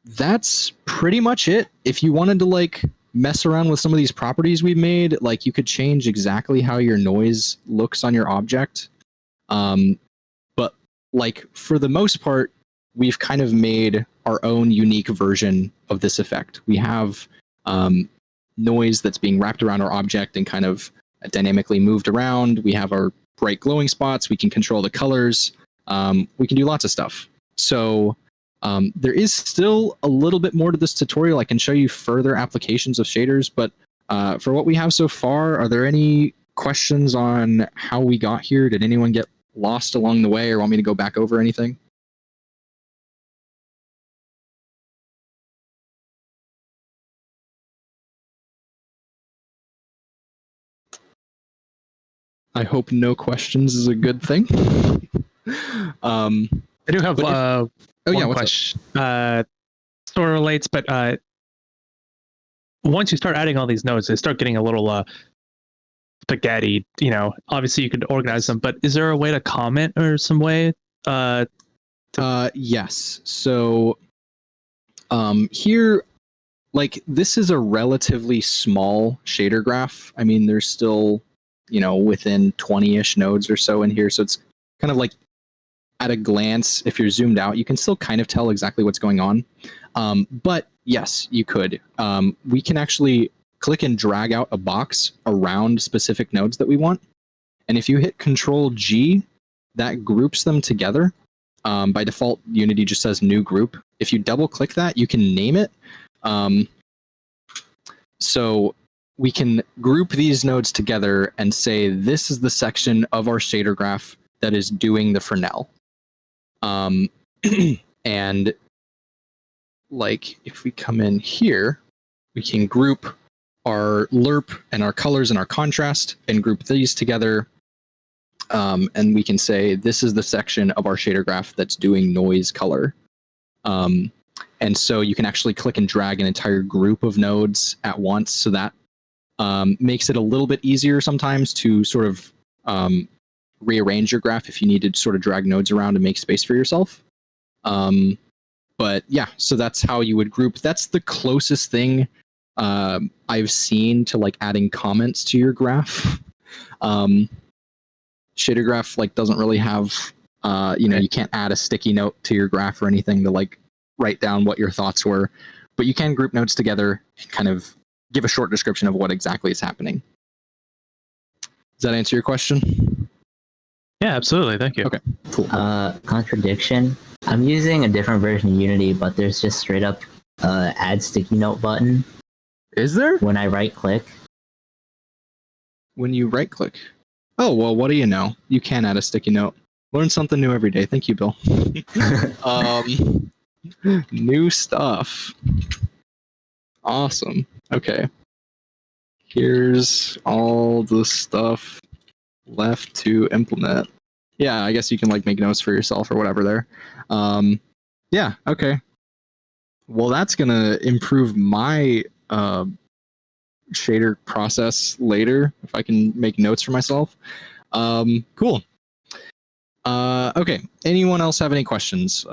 that's pretty much it. If you wanted to like mess around with some of these properties we've made, like you could change exactly how your noise looks on your object. But like for the most part, we've kind of made our own unique version of this effect. We have noise that's being wrapped around our object and kind of dynamically moved around. We have our bright glowing spots. We can control the colors. We can do lots of stuff. So there is still a little bit more to this tutorial. I can show you further applications of shaders, but for what we have so far, are there any questions on how we got here? Did anyone get lost along the way or want me to go back over anything? I hope no questions is a good thing.
I do have one
what's
question. Sort of relates, but once you start adding all these nodes, they start getting a little spaghetti. You know, obviously you could organize them, but is there a way to comment or some way?
Yes. So here, like, this is a relatively small shader graph. I mean, there's still, you know, within 20-ish nodes or so in here. So it's kind of like at a glance, if you're zoomed out, you can still kind of tell exactly what's going on. But yes, you could. We can actually click and drag out a box around specific nodes that we want. And if you hit Control G, that groups them together. By default, Unity just says new group. If you double click that, you can name it. So we can group these nodes together and say, this is the section of our shader graph that is doing the Fresnel. And like, if we come in here, we can group our lerp and our colors and our contrast and group these together. And we can say, this is the section of our shader graph that's doing noise color. And so you can actually click and drag an entire group of nodes at once. So that makes it a little bit easier sometimes to sort of rearrange your graph if you need to sort of drag nodes around and make space for yourself. But yeah, so that's how you would group. That's the closest thing I've seen to like adding comments to your graph. Shader graph like doesn't really have, you know, you can't add a sticky note to your graph or anything to like write down what your thoughts were, but you can group nodes together and kind of give a short description of what exactly is happening. Does that answer your question?
Yeah, absolutely. Thank you.
Okay. Cool.
Contradiction. I'm using a different version of Unity, but there's just straight up add sticky note button.
Is there?
When I right click.
When you right click. Oh, well, what do you know? You can add a sticky note. Learn something new every day. Thank you, Bill. New stuff. Awesome. Okay. Here's all the stuff left to implement. Yeah, I guess you can like make notes for yourself or whatever there. Yeah, okay. Well, that's gonna improve my shader process later if I can make notes for myself. Cool. Okay. Anyone else have any questions?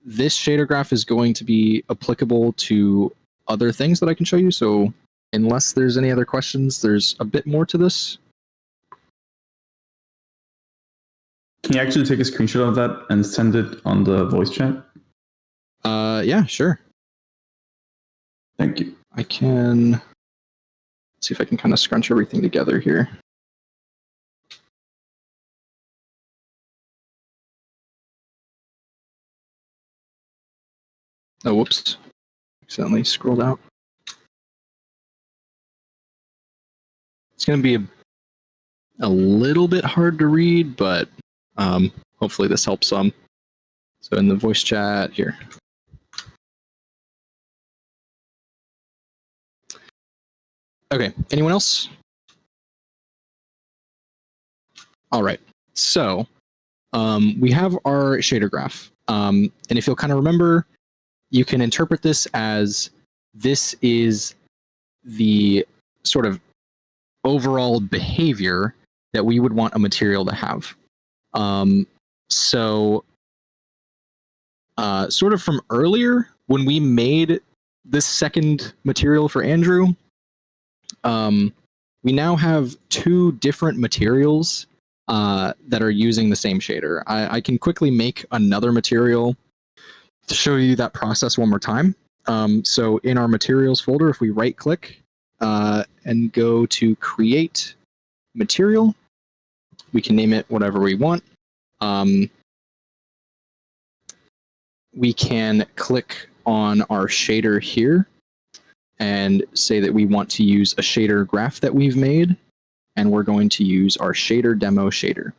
This shader graph is going to be applicable to other things that I can show you. So unless there's any other questions, there's a bit more to this.
Can you actually take a screenshot of that and send it on the voice chat?
Yeah, sure.
Thank you.
I can see if I can kind of scrunch everything together here. Oh, whoops. Accidentally scrolled out. It's going to be a little bit hard to read, but hopefully this helps some. So in the voice chat here. Okay, anyone else? All right, so we have our shader graph. And if you'll kind of remember, you can interpret this as this is the sort of overall behavior that we would want a material to have. So sort of from earlier, when we made this second material for Andrew, we now have two different materials that are using the same shader. I can quickly make another material to show you that process one more time. So in our materials folder, if we right click and go to create material, we can name it whatever we want. We can click on our shader here and say that we want to use a shader graph that we've made, and we're going to use our shader demo shader.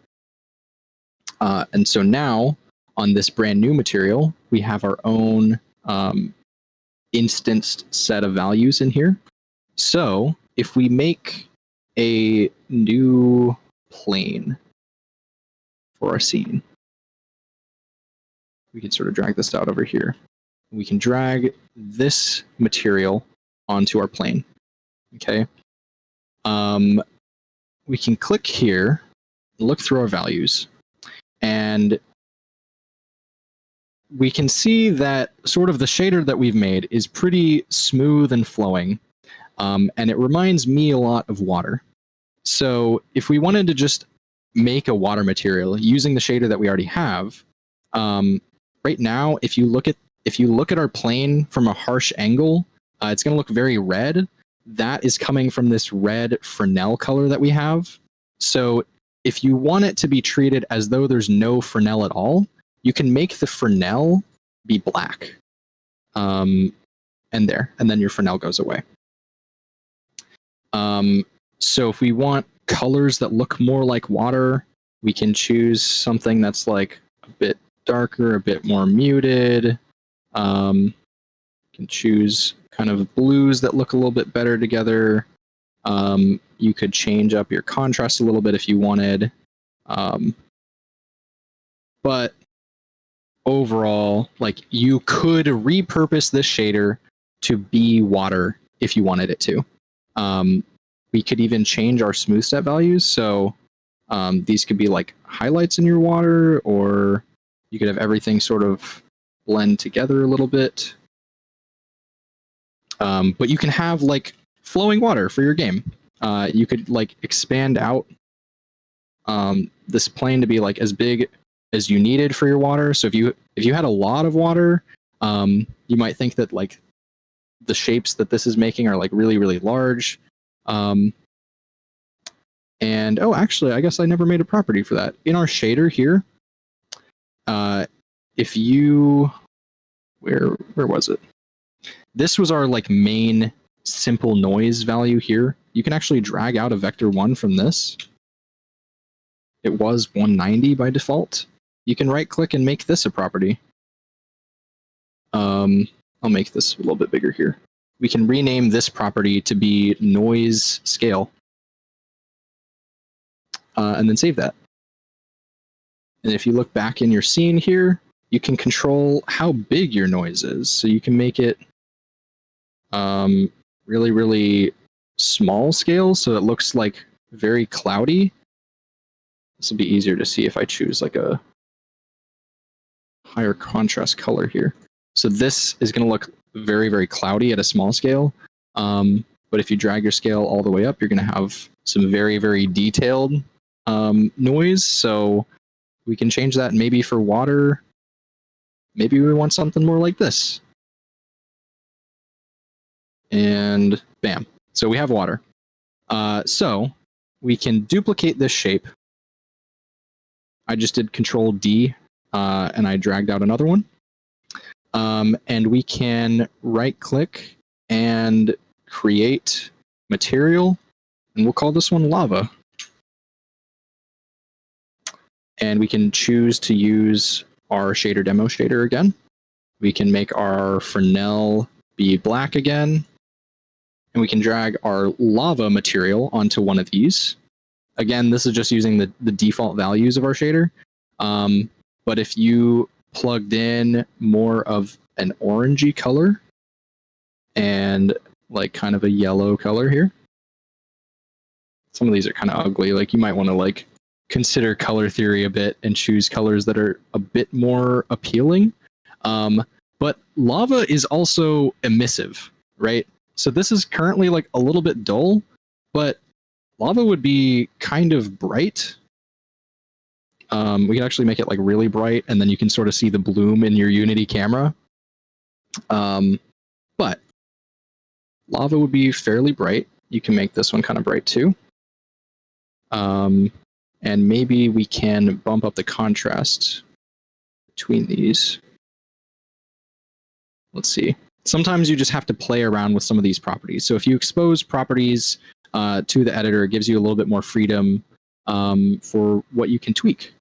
And so now on this brand new material, we have our own instanced set of values in here. So if we make a new plane for our scene, we can sort of drag this out over here. We can drag this material onto our plane. Okay. We can click here, look through our values, and we can see that sort of the shader that we've made is pretty smooth and flowing. And it reminds me a lot of water. So if we wanted to just make a water material using the shader that we already have, right now, if you look at our plane from a harsh angle, it's going to look very red. That is coming from this red Fresnel color that we have. So if you want it to be treated as though there's no Fresnel at all, you can make the Fresnel be black. And then your Fresnel goes away. So if we want colors that look more like water, we can choose something that's like a bit darker, a bit more muted. You can choose kind of blues that look a little bit better together. You could change up your contrast a little bit if you wanted. But overall, like, you could repurpose this shader to be water if you wanted it to. We could even change our smooth set values. So these could be like highlights in your water, or you could have everything sort of blend together a little bit. But you can have like flowing water for your game. You could like expand out this plane to be like as big as you needed for your water. So if you had a lot of water, you might think that like the shapes that this is making are like really, really large. And oh, actually, I guess I never made a property for that. In our shader here, if you, where was it? This was our like main simple noise value here. You can actually drag out a vector1 from this. It was 190 by default. You can right click and make this a property. I'll make this a little bit bigger here. We can rename this property to be noise scale. And then save that. And if you look back in your scene here, you can control how big your noise is. So you can make it really, really small scale, so it looks like very cloudy. This will be easier to see if I choose like a higher contrast color here. So this is going to look very, very cloudy at a small scale. But if you drag your scale all the way up, you're going to have some very, very detailed noise. So we can change that maybe for water. Maybe we want something more like this. And bam. So we have water. So we can duplicate this shape. I just did Control D and I dragged out another one. And we can right click and create material, and we'll call this one lava. And we can choose to use our shader demo shader again. We can make our Fresnel be black again. And we can drag our lava material onto one of these. Again, this is just using the default values of our shader. But if you plugged in more of an orangey color and like kind of a yellow color here, some of these are kind of ugly. Like, you might want to like consider color theory a bit and choose colors that are a bit more appealing. But lava is also emissive, right? So this is currently like a little bit dull, but lava would be kind of bright. We can actually make it like really bright, and then you can sort of see the bloom in your Unity camera. but lava would be fairly bright. You can make this one kind of bright too. And maybe we can bump up the contrast between these. Let's see. Sometimes you just have to play around with some of these properties. So if you expose properties to the editor, it gives you a little bit more freedom for what you can tweak.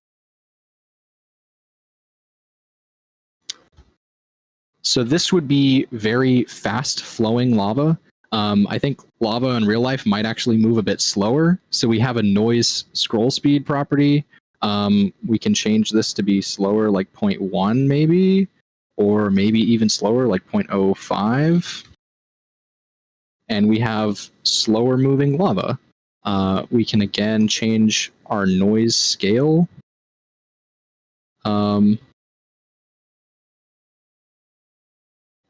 So this would be very fast flowing lava. I think lava in real life might actually move a bit slower. So we have a noise scroll speed property. We can change this to be slower, like 0.1 maybe, or maybe even slower, like 0.05. And we have slower moving lava. We can again change our noise scale.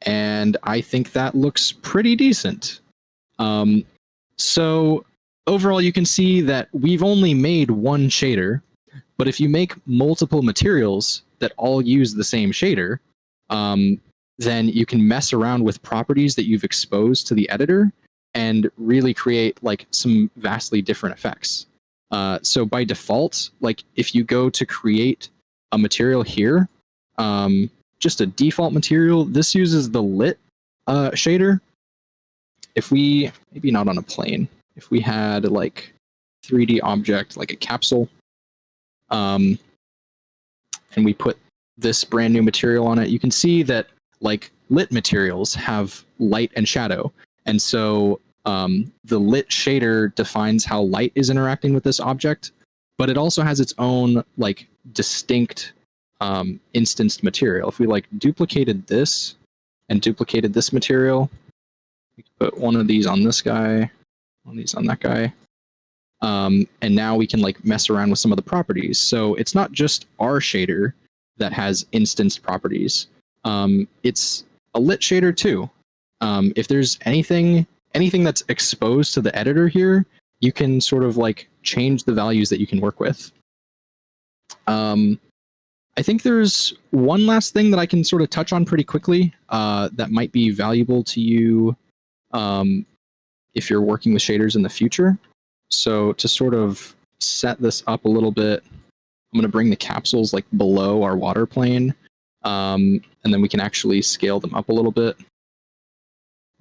And I think that looks pretty decent. So overall, you can see that we've only made one shader, but if you make multiple materials that all use the same shader, then you can mess around with properties that you've exposed to the editor and really create like some vastly different effects. So by default, like if you go to create a material here, just a default material, this uses the lit shader. If we, maybe not on a plane, if we had like 3D object, like a capsule, and we put this brand new material on it, you can see that like lit materials have light and shadow. And so the lit shader defines how light is interacting with this object, but it also has its own like distinct instanced material. If we like duplicated this and duplicated this material, we can put one of these on this guy, one of these on that guy. And now we can like mess around with some of the properties. So it's not just our shader that has instanced properties. It's a lit shader too. If there's anything that's exposed to the editor here, you can sort of like change the values that you can work with. I think there's one last thing that I can sort of touch on pretty quickly that might be valuable to you if you're working with shaders in the future. So to sort of set this up a little bit, I'm going to bring the capsules like below our water plane, and then we can actually scale them up a little bit.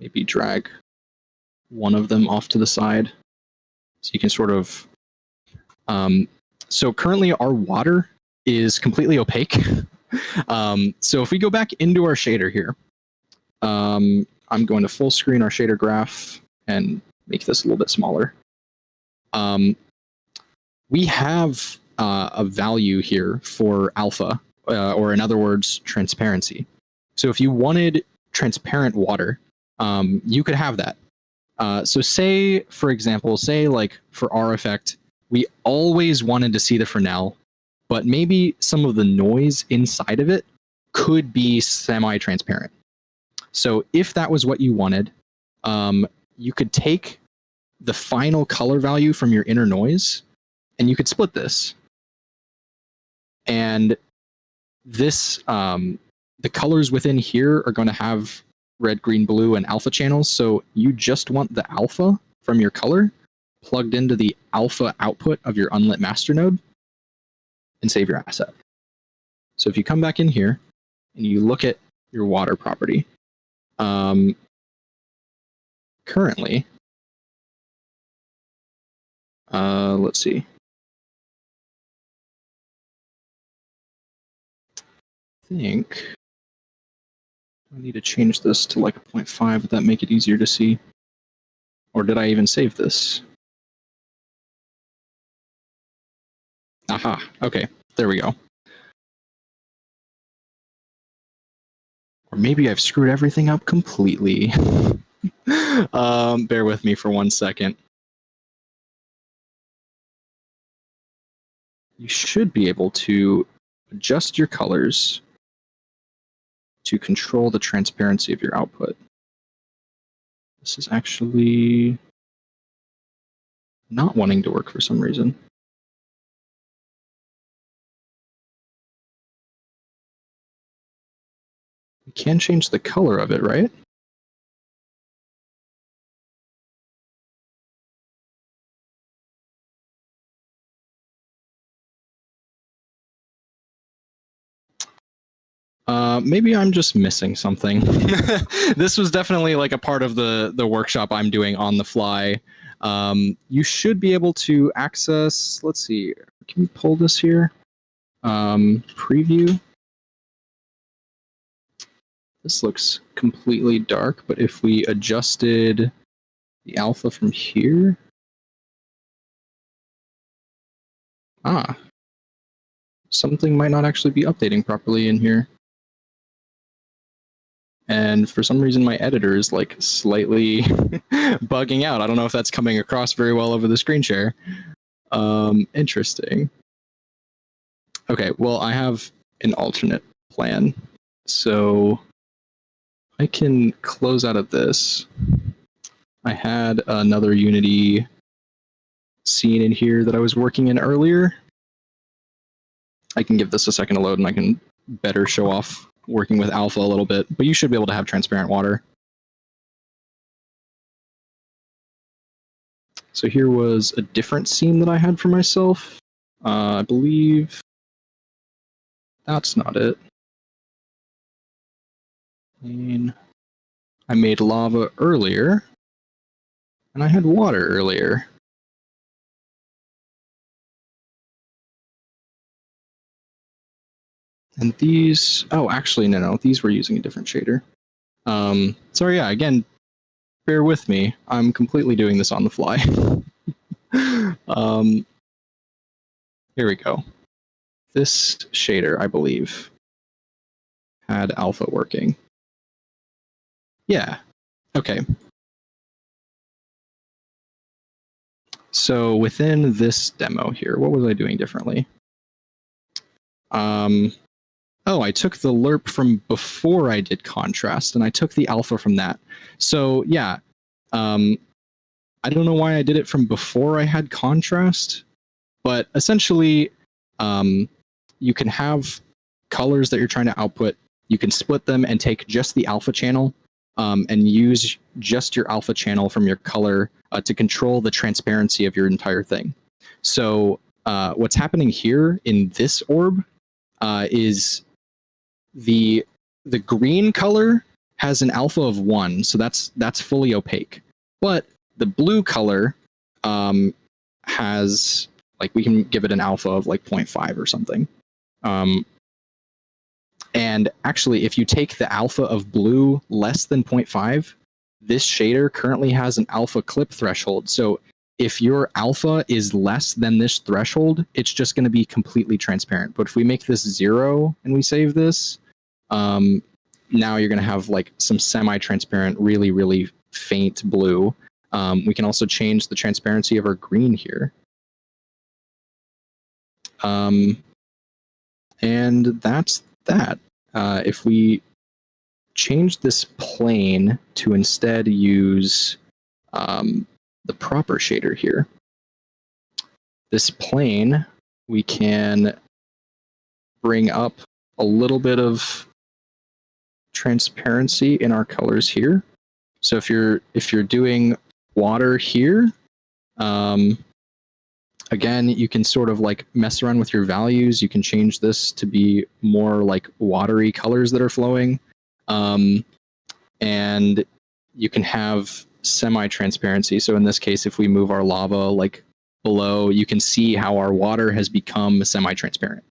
Maybe drag one of them off to the side. So you can sort of... so currently our water is completely opaque. So if we go back into our shader here, I'm going to full screen our shader graph and make this a little bit smaller. We have a value here for alpha, or in other words, transparency. So if you wanted transparent water, you could have that. So say, for example, say like for our effect, we always wanted to see the Fresnel, but maybe some of the noise inside of it could be semi-transparent. So if that was what you wanted, you could take the final color value from your inner noise and you could split this. And this, the colors within here are going to have red, green, blue, and alpha channels. So you just want the alpha from your color plugged into the alpha output of your unlit master node and save your asset. So if you come back in here and you look at your water property, currently, let's see. I think I need to change this to like a 0.5. Would that make it easier to see? Or did I even save this? Aha, okay, there we go. Or maybe I've screwed everything up completely. Bear with me for 1 second. You should be able to adjust your colors to control the transparency of your output. This is actually not wanting to work for some reason. You can change the color of it, right? Maybe I'm just missing something. This was definitely like a part of the workshop I'm doing on the fly. You should be able to access, let's see, can we pull this here? Preview. This looks completely dark, but if we adjusted the alpha from here, something might not actually be updating properly in here. And for some reason, my editor is like slightly bugging out. I don't know if that's coming across very well over the screen share. Interesting. Okay, well, I have an alternate plan. So I can close out of this. I had another Unity scene in here that I was working in earlier. I can give this a second to load and I can better show off working with alpha a little bit, but you should be able to have transparent water. So here was a different scene that I had for myself. I believe that's not it. And I made lava earlier, and I had water earlier. And these, oh, actually, no, these were using a different shader. So yeah, again, bear with me. I'm completely doing this on the fly. Here we go. This shader, I believe, had alpha working. Yeah, okay. So within this demo here, what was I doing differently? Oh, I took the lerp from before I did contrast, and I took the alpha from that. So yeah, I don't know why I did it from before I had contrast, but essentially, you can have colors that you're trying to output. You can split them and take just the alpha channel, and use just your alpha channel from your color to control the transparency of your entire thing. So what's happening here in this orb is the green color has an alpha of 1, so that's fully opaque. But the blue color has, like, we can give it an alpha of like 0.5 or something. And actually, if you take the alpha of blue less than 0.5, this shader currently has an alpha clip threshold. So if your alpha is less than this threshold, it's just going to be completely transparent. But if we make this 0 and we save this, now you're going to have like some semi-transparent, really, really faint blue. We can also change the transparency of our green here. And that's that. If we change this plane to instead use the proper shader here, this plane, we can bring up a little bit of transparency in our colors here. So if you're doing water here, again, you can sort of like mess around with your values. You can change this to be more like watery colors that are flowing. And you can have semi-transparency. So in this case, if we move our lava like below, you can see how our water has become semi-transparent.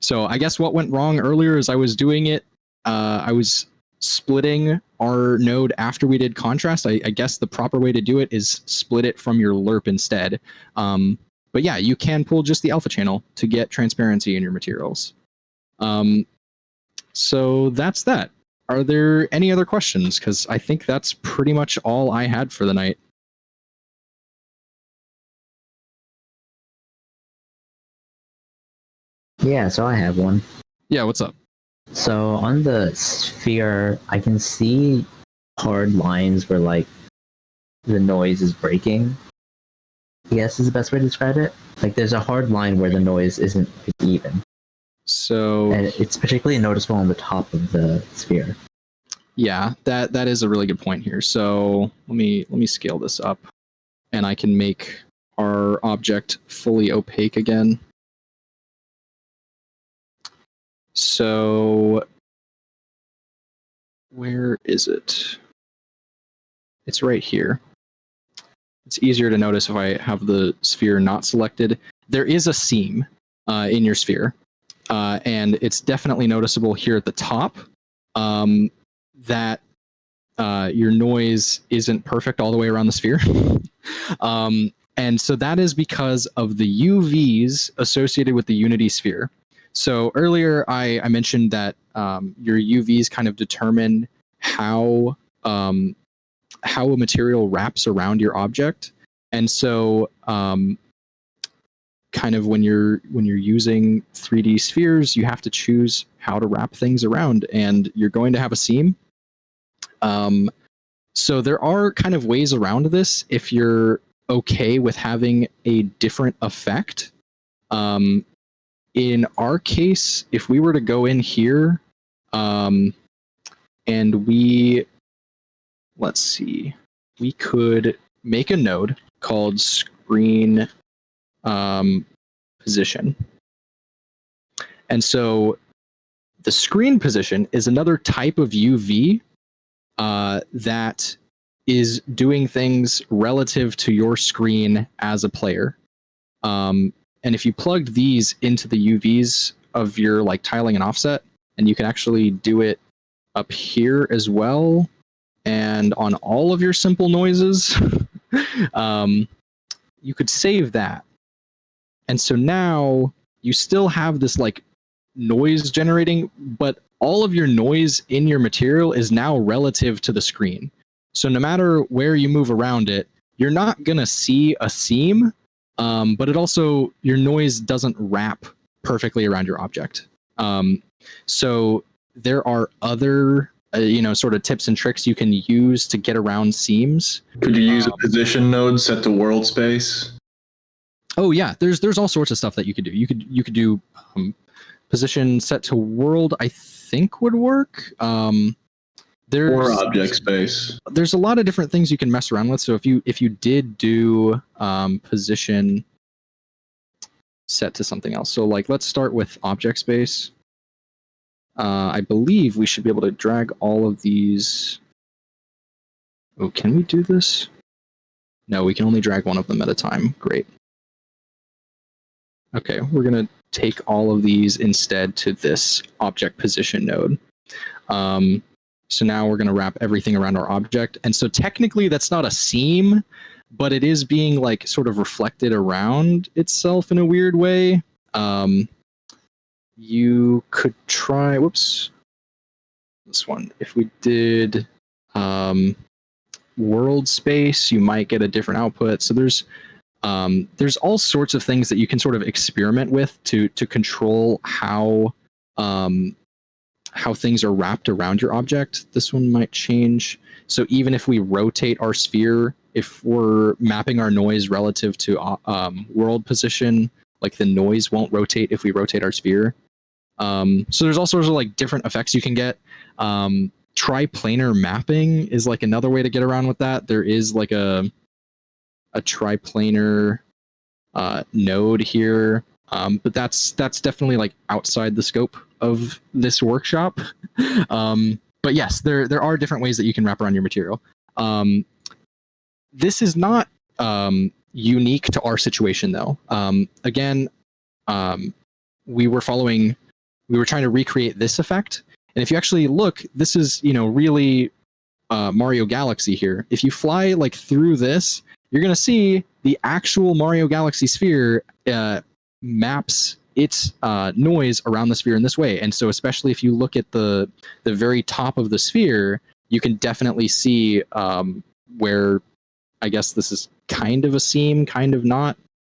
So I guess what went wrong earlier is I was doing it, I was splitting our node after we did contrast. I guess the proper way to do it is split it from your lerp instead. But yeah, you can pull just the alpha channel to get transparency in your materials. So that's that. Are there any other questions? Because I think that's pretty much all I had for the night.
Yeah, so I have one.
Yeah, what's up?
So on the sphere, I can see hard lines where like the noise is breaking. I guess is the best way to describe it. Like there's a hard line where the noise isn't like, even.
So
And it's particularly noticeable on the top of the sphere.
yeah, that is a really good point here. So let me scale this up, and I can make our object fully opaque again. So where is it? It's right here. It's easier to notice if I have the sphere not selected. There is a seam in your sphere, and it's definitely noticeable here at the top that your noise isn't perfect all the way around the sphere. And so that is because of the UVs associated with the Unity sphere. So earlier I mentioned that your UVs kind of determine how a material wraps around your object. And so kind of when you're using 3D spheres, you have to choose how to wrap things around, and you're going to have a seam. So there are kind of ways around this if you're okay with having a different effect. In our case, if we were to go in here and let's see, we could make a node called screen position. And so the screen position is another type of UV that is doing things relative to your screen as a player. And if you plugged these into the UVs of your like tiling and offset, and you can actually do it up here as well, and on all of your simple noises, you could save that. And so now you still have this like noise generating, but all of your noise in your material is now relative to the screen. So no matter where you move around it, you're not going to see a seam, but it also, your noise doesn't wrap perfectly around your object. So there are other, sort of tips and tricks you can use to get around seams.
Could you use a position node set to world space?
Oh yeah, there's all sorts of stuff that you could do. You could do position set to world, I think would work.
Or object space.
There's a lot of different things you can mess around with. So if you did do position set to something else, so like let's start with object space. I believe we should be able to drag all of these. Oh, can we do this? No, we can only drag one of them at a time. Great. Okay, we're gonna take all of these instead to this object position node. So now we're going to wrap everything around our object. And so technically that's not a seam, but it is being like sort of reflected around itself in a weird way. You could try, whoops, this one. If we did world space, you might get a different output. So there's all sorts of things that you can sort of experiment with to control how things are wrapped around your object. This one might change. So even if we rotate our sphere, if we're mapping our noise relative to world position, like the noise won't rotate if we rotate our sphere. So there's all sorts of like different effects you can get. Triplanar mapping is like another way to get around with that. There is like a triplanar node here. But that's definitely like outside the scope of this workshop. But yes, there are different ways that you can wrap around your material. This is not unique to our situation though. Again, we were trying to recreate this effect. And if you actually look, this is, really Mario Galaxy here. If you fly like through this, you're going to see the actual Mario Galaxy sphere maps its noise around the sphere in this way. And so especially if you look at the very top of the sphere, you can definitely see where, I guess this is kind of a seam, kind of not.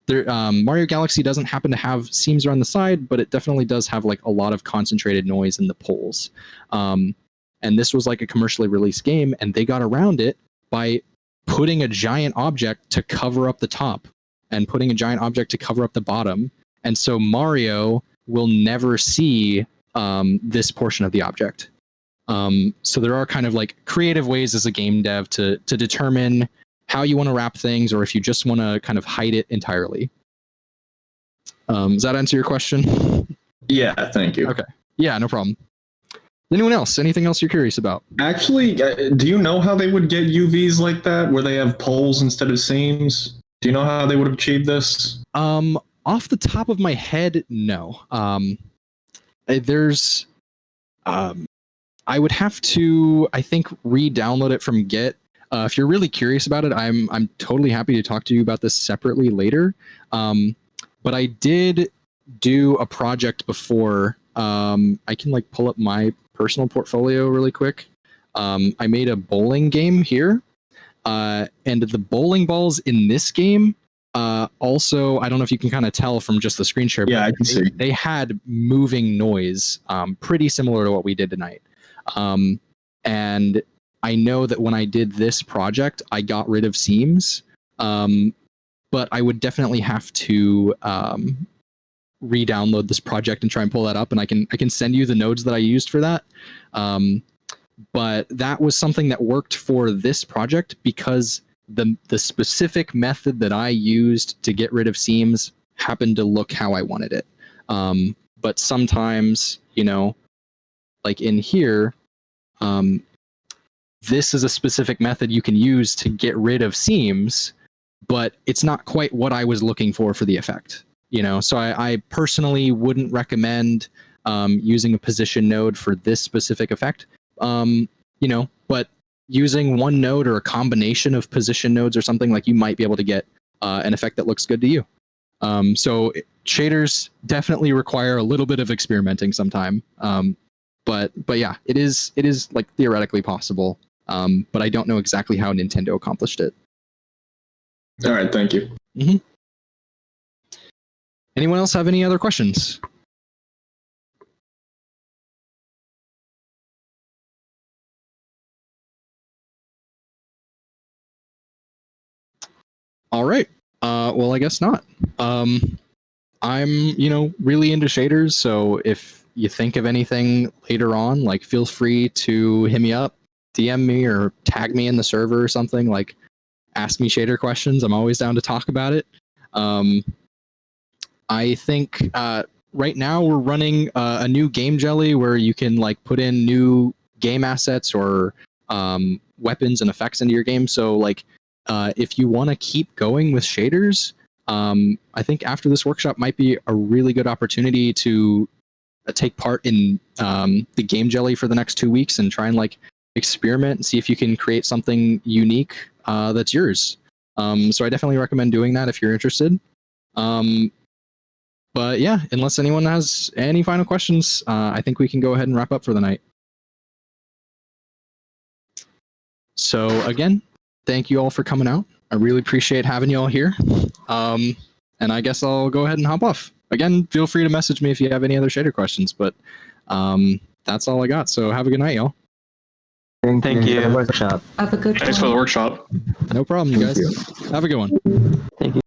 Mario Galaxy doesn't happen to have seams around the side, but it definitely does have like a lot of concentrated noise in the poles. And this was like a commercially released game, and they got around it by putting a giant object to cover up the top and putting a giant object to cover up the bottom. And so Mario will never see this portion of the object. So there are kind of like creative ways as a game dev to determine how you want to wrap things, or if you just want to kind of hide it entirely. Does that answer your question?
Yeah, thank you.
Okay. Yeah, no problem. Anyone else? Anything else you're curious about?
Actually, do you know how they would get UVs like that, where they have poles instead of seams? Do you know how they would have achieved this?
Off the top of my head, no. There's, I would have to, I think, re-download it from Git. If you're really curious about it, I'm totally happy to talk to you about this separately later. But I did do a project before. I can like pull up my personal portfolio really quick. I made a bowling game here, and the bowling balls in this game. Also, I don't know if you can kind of tell from just the screen share.
Yeah, I can see.
They had moving noise, pretty similar to what we did tonight. And I know that when I did this project, I got rid of seams, but I would definitely have to re-download this project and try and pull that up, and I can send you the nodes that I used for that. But that was something that worked for this project because the specific method that I used to get rid of seams happened to look how I wanted it. But sometimes, like in here, this is a specific method you can use to get rid of seams, but it's not quite what I was looking for the effect. So I personally wouldn't recommend using a position node for this specific effect. But using one node or a combination of position nodes or something, like, you might be able to get an effect that looks good to you. So shaders definitely require a little bit of experimenting sometime. But yeah, it is like theoretically possible. But I don't know exactly how Nintendo accomplished it.
All right, thank you.
Mm-hmm. Anyone else have any other questions? All right. Well, I guess not. I'm, really into shaders, so if you think of anything later on, like, feel free to hit me up, DM me, or tag me in the server or something. Like, ask me shader questions. I'm always down to talk about it. I think right now we're running a new game jelly where you can like put in new game assets or weapons and effects into your game. So like, if you want to keep going with shaders, I think after this workshop might be a really good opportunity to take part in the game jelly for the next 2 weeks and try and like experiment and see if you can create something unique that's yours. So I definitely recommend doing that if you're interested. But yeah, unless anyone has any final questions, I think we can go ahead and wrap up for the night. So again, thank you all for coming out. I really appreciate having you all here. And I guess I'll go ahead and hop off. Again, feel free to message me if you have any other shader questions, but that's all I got. So have a good night, y'all.
Thank you.
Workshop.
Have a good
Thanks for the workshop.
No problem, you guys. Have a good one.
Thank you.